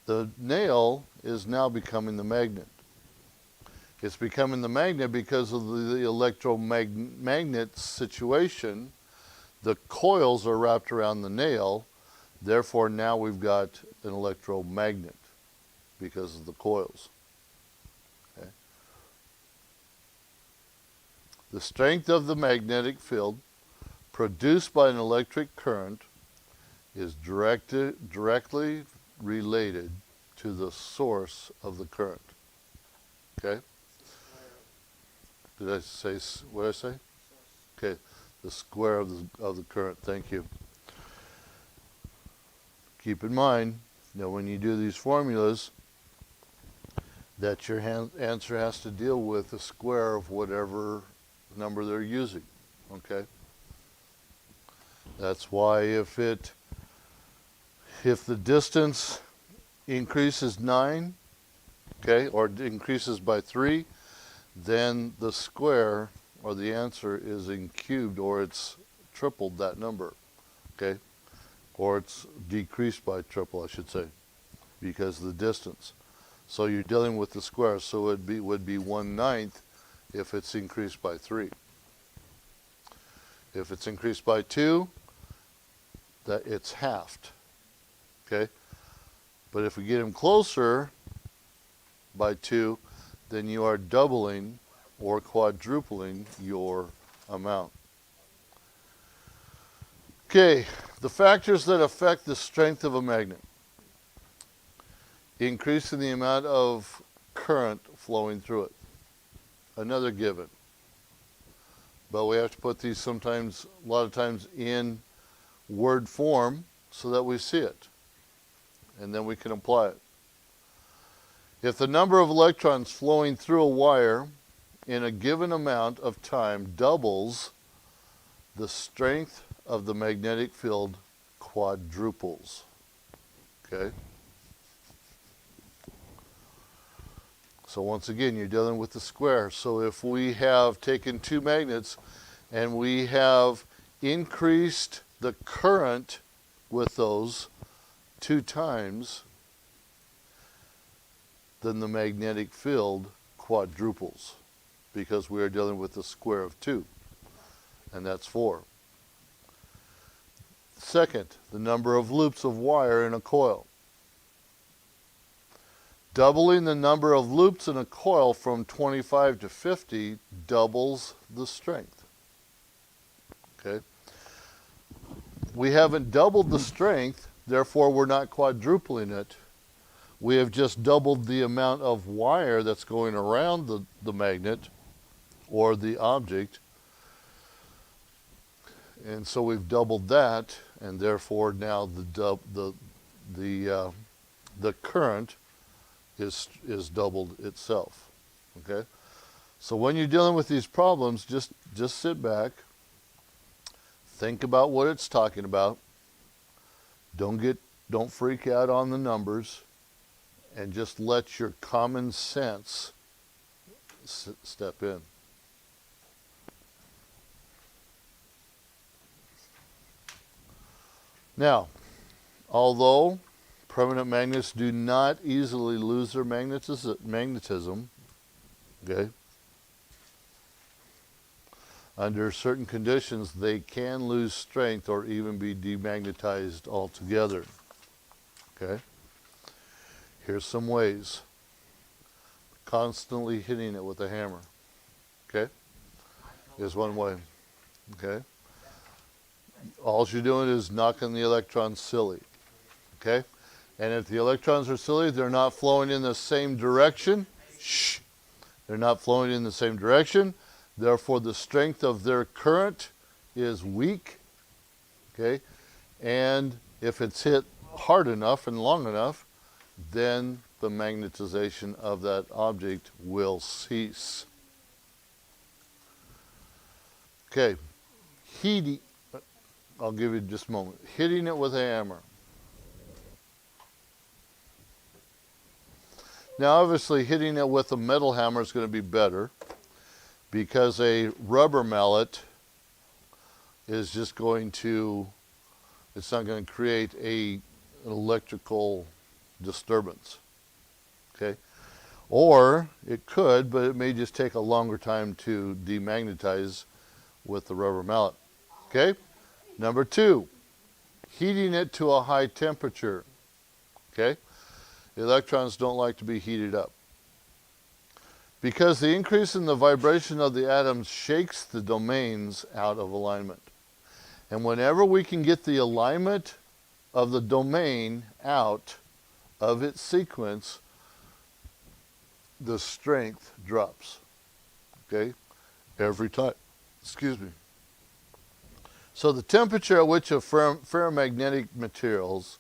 The nail is now becoming the magnet. It's becoming the magnet because of the electromagnet situation. The coils are wrapped around the nail. Therefore, now we've got an electromagnet because of the coils. Okay. The strength of the magnetic field produced by an electric current is directly related to the source of the current. Okay? Did I say, what did I say? Okay, the square of the current, thank you. Keep in mind that when you do these formulas, that your answer has to deal with the square of whatever number they're using, okay? That's why if the distance increases 9, okay, or increases by 3, then the square or the answer is in cubed, or it's tripled that number, okay? Or it's decreased by triple, I should say, because of the distance. So you're dealing with the square, so it would be 1/9 if it's increased by 3. If it's increased by 2, that it's halved, okay? But if we get them closer by 2, then you are doubling or quadrupling your amount. Okay, the factors that affect the strength of a magnet. Increase in the amount of current flowing through it. Another given. But we have to put these sometimes, a lot of times, in word form so that we see it. And then we can apply it. If the number of electrons flowing through a wire in a given amount of time doubles, the strength of the magnetic field quadruples. Okay? So once again, you're dealing with the square. So if we have taken two magnets and we have increased the current with those 2 times, then the magnetic field quadruples, because we are dealing with the square of 2, and that's 4. Second, the number of loops of wire in a coil. Doubling the number of loops in a coil from 25 to 50 doubles the strength. Okay? We haven't doubled the strength, therefore we're not quadrupling it. We have just doubled the amount of wire that's going around the magnet or the object. And so we've doubled that, and therefore now the current is doubled itself. Okay? So when you're dealing with these problems, just sit back, think about what it's talking about. Don't freak out on the numbers, and just let your common sense step in. Now, although permanent magnets do not easily lose their magnetism, okay? under certain conditions, they can lose strength or even be demagnetized altogether. Okay? Here's some ways. Constantly hitting it with a hammer. Okay? Is one way. Okay? All you're doing is knocking the electrons silly. Okay? And if the electrons are silly, they're not flowing in the same direction. Shh. They're not flowing in the same direction. Therefore, the strength of their current is weak. Okay? And if it's hit hard enough and long enough, then the magnetization of that object will cease. Okay. Heating. I'll give you just a moment. Hitting it with a hammer. Now, obviously, hitting it with a metal hammer is going to be better because a rubber mallet is just going to, it's not going to create an electrical disturbance. Okay? Or it could, but it may just take a longer time to demagnetize with the rubber mallet. Okay? Number 2, heating it to a high temperature. Okay? The electrons don't like to be heated up. Because the increase in the vibration of the atoms shakes the domains out of alignment. And whenever we can get the alignment of the domain out of its sequence, the strength drops. Okay? Every time. Excuse me. So the temperature at which a ferromagnetic material's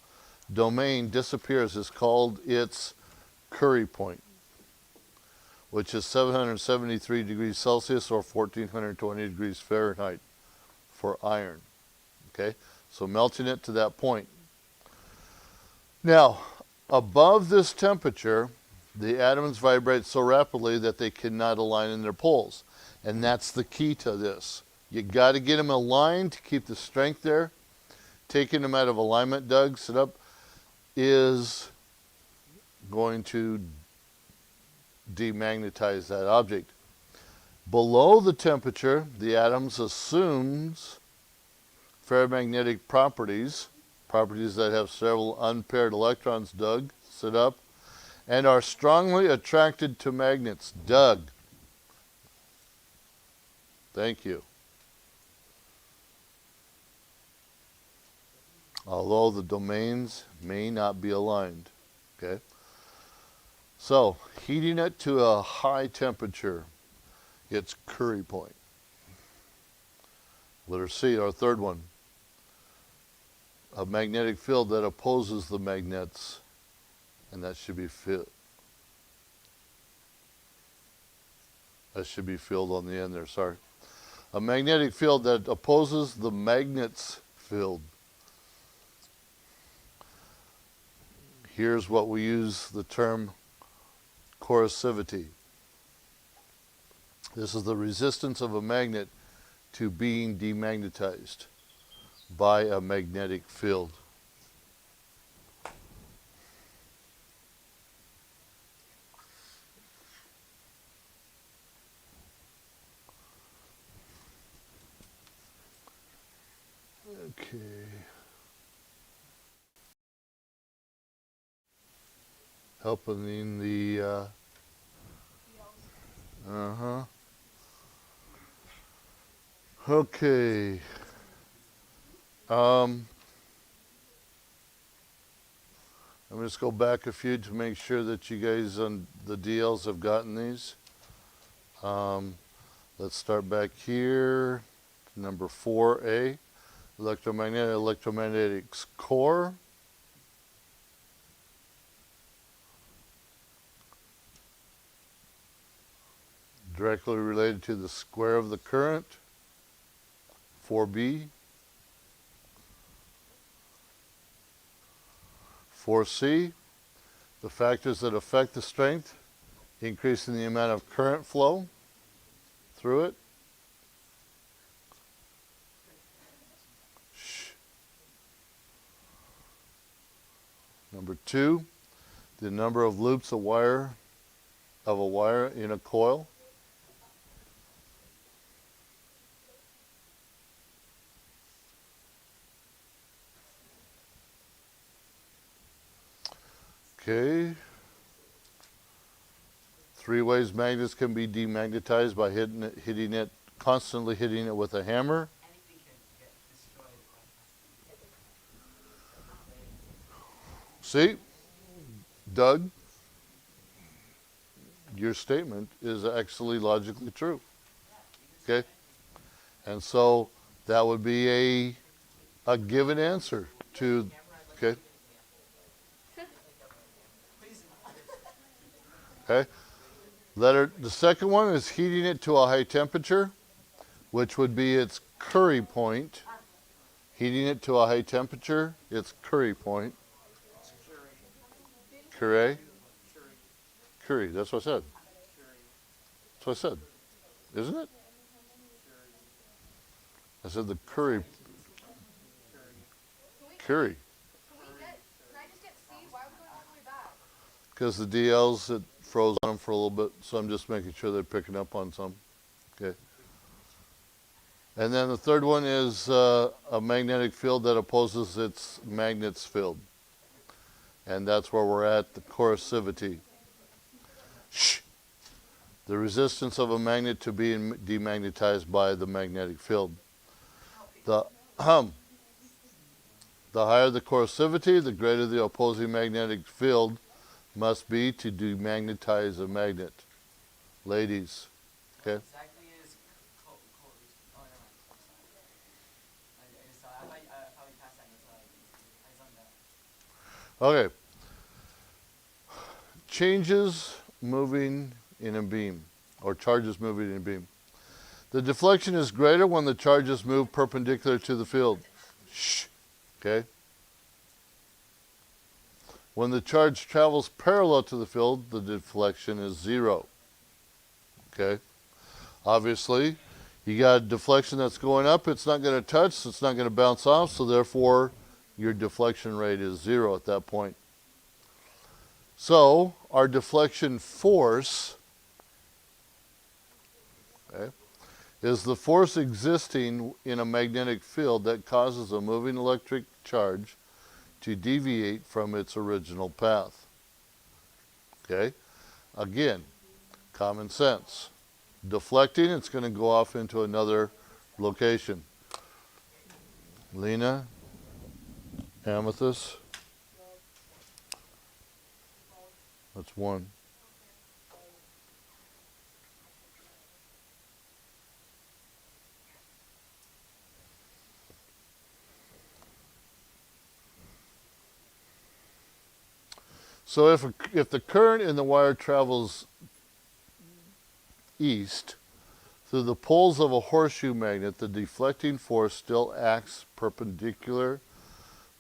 domain disappears is called its Curie point, which is 773 degrees Celsius or 1420 degrees Fahrenheit for iron. Okay? So melting it to that point. Now, above this temperature, the atoms vibrate so rapidly that they cannot align in their poles. And that's the key to this. You got to get them aligned to keep the strength there. Taking them out of alignment, Doug, sit up, is going to demagnetize that object. Below the temperature, the atoms assumes ferromagnetic properties, properties that have several unpaired electrons, Doug, sit up, and are strongly attracted to magnets. Doug. Thank you. Although the domains may not be aligned. Okay? So, heating it to a high temperature, it's Curie point. Letter C, our third one. A magnetic field that opposes the magnets, and that should be filled on the end there, sorry. A magnetic field that opposes the magnet's field. Here's what we use the term corrosivity. This is the resistance of a magnet to being demagnetized by a magnetic field. Okay. Helping in the Okay. I'm just go back a few to make sure that you guys on the DLs have gotten these. Let's start back here. Number 4A, electromagnetics core. Directly related to the square of the current. 4B. 4C, the factors that affect the strength, increasing the amount of current flow through it. Shh. Number 2, the number of loops of a wire in a coil. Okay. 3 ways magnets can be demagnetized by constantly hitting it with a hammer. Anything can get destroyed by See, Doug, your statement is actually logically true. Okay? And so that would be a given answer to, okay? Okay? The second one is heating it to a high temperature, which would be its curry point. Heating it to a high temperature, its curry point. Curry? Curry, that's what I said. That's what I said. Isn't it? I said the curry. Curry. Can I just get C? Why are we going all the way back? Because the DLs, it froze on them for a little bit, so I'm just making sure they're picking up on some. Okay. And then the third one is a magnetic field that opposes its magnet's field. And that's where we're at, the corrosivity. Shh. The resistance of a magnet to being demagnetized by the magnetic field. The higher the corrosivity, the greater the opposing magnetic field must be to demagnetize a magnet. Ladies, okay? exactly as oh, never mind. I thought we passed that. I zoned out. Okay. Changes moving in a beam, or charges moving in a beam. The deflection is greater when the charges move perpendicular to the field. Shh. Okay? When the charge travels parallel to the field, the deflection is 0. Okay? Obviously, you got a deflection that's going up, it's not going to touch, so it's not going to bounce off, so therefore your deflection rate is 0 at that point. So, our deflection force, okay, is the force existing in a magnetic field that causes a moving electric charge to deviate from its original path. Okay? Again, common sense. Deflecting, it's going to go off into another location. Lena, Amethyst. That's 1. So if the current in the wire travels east through the poles of a horseshoe magnet, the deflecting force still acts perpendicular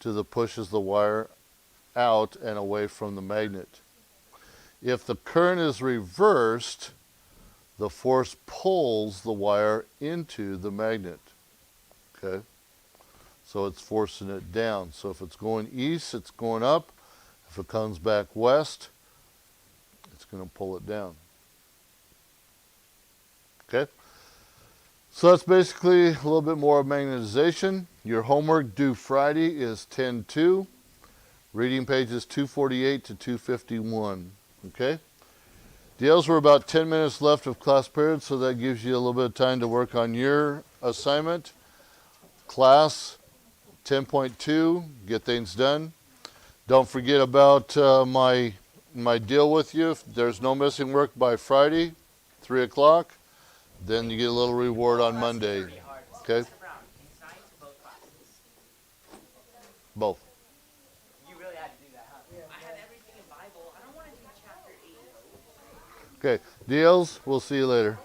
to the pushes the wire out and away from the magnet. If the current is reversed, the force pulls the wire into the magnet. Okay? So it's forcing it down. So if it's going east, it's going up. If it comes back west, it's going to pull it down. Okay? So that's basically a little bit more of magnetization. Your homework due Friday is 10-2. Reading pages 248 to 251. Okay? Deals were about 10 minutes left of class period, so that gives you a little bit of time to work on your assignment. Class 10.2, get things done. Don't forget about my deal with you. If there's no missing work by Friday, 3 o'clock, then you get a little reward on Monday. Okay? Both. You really had to do that, huh? I had everything in Bible. I don't want to do chapter 8. Okay. Deals, we'll see you later.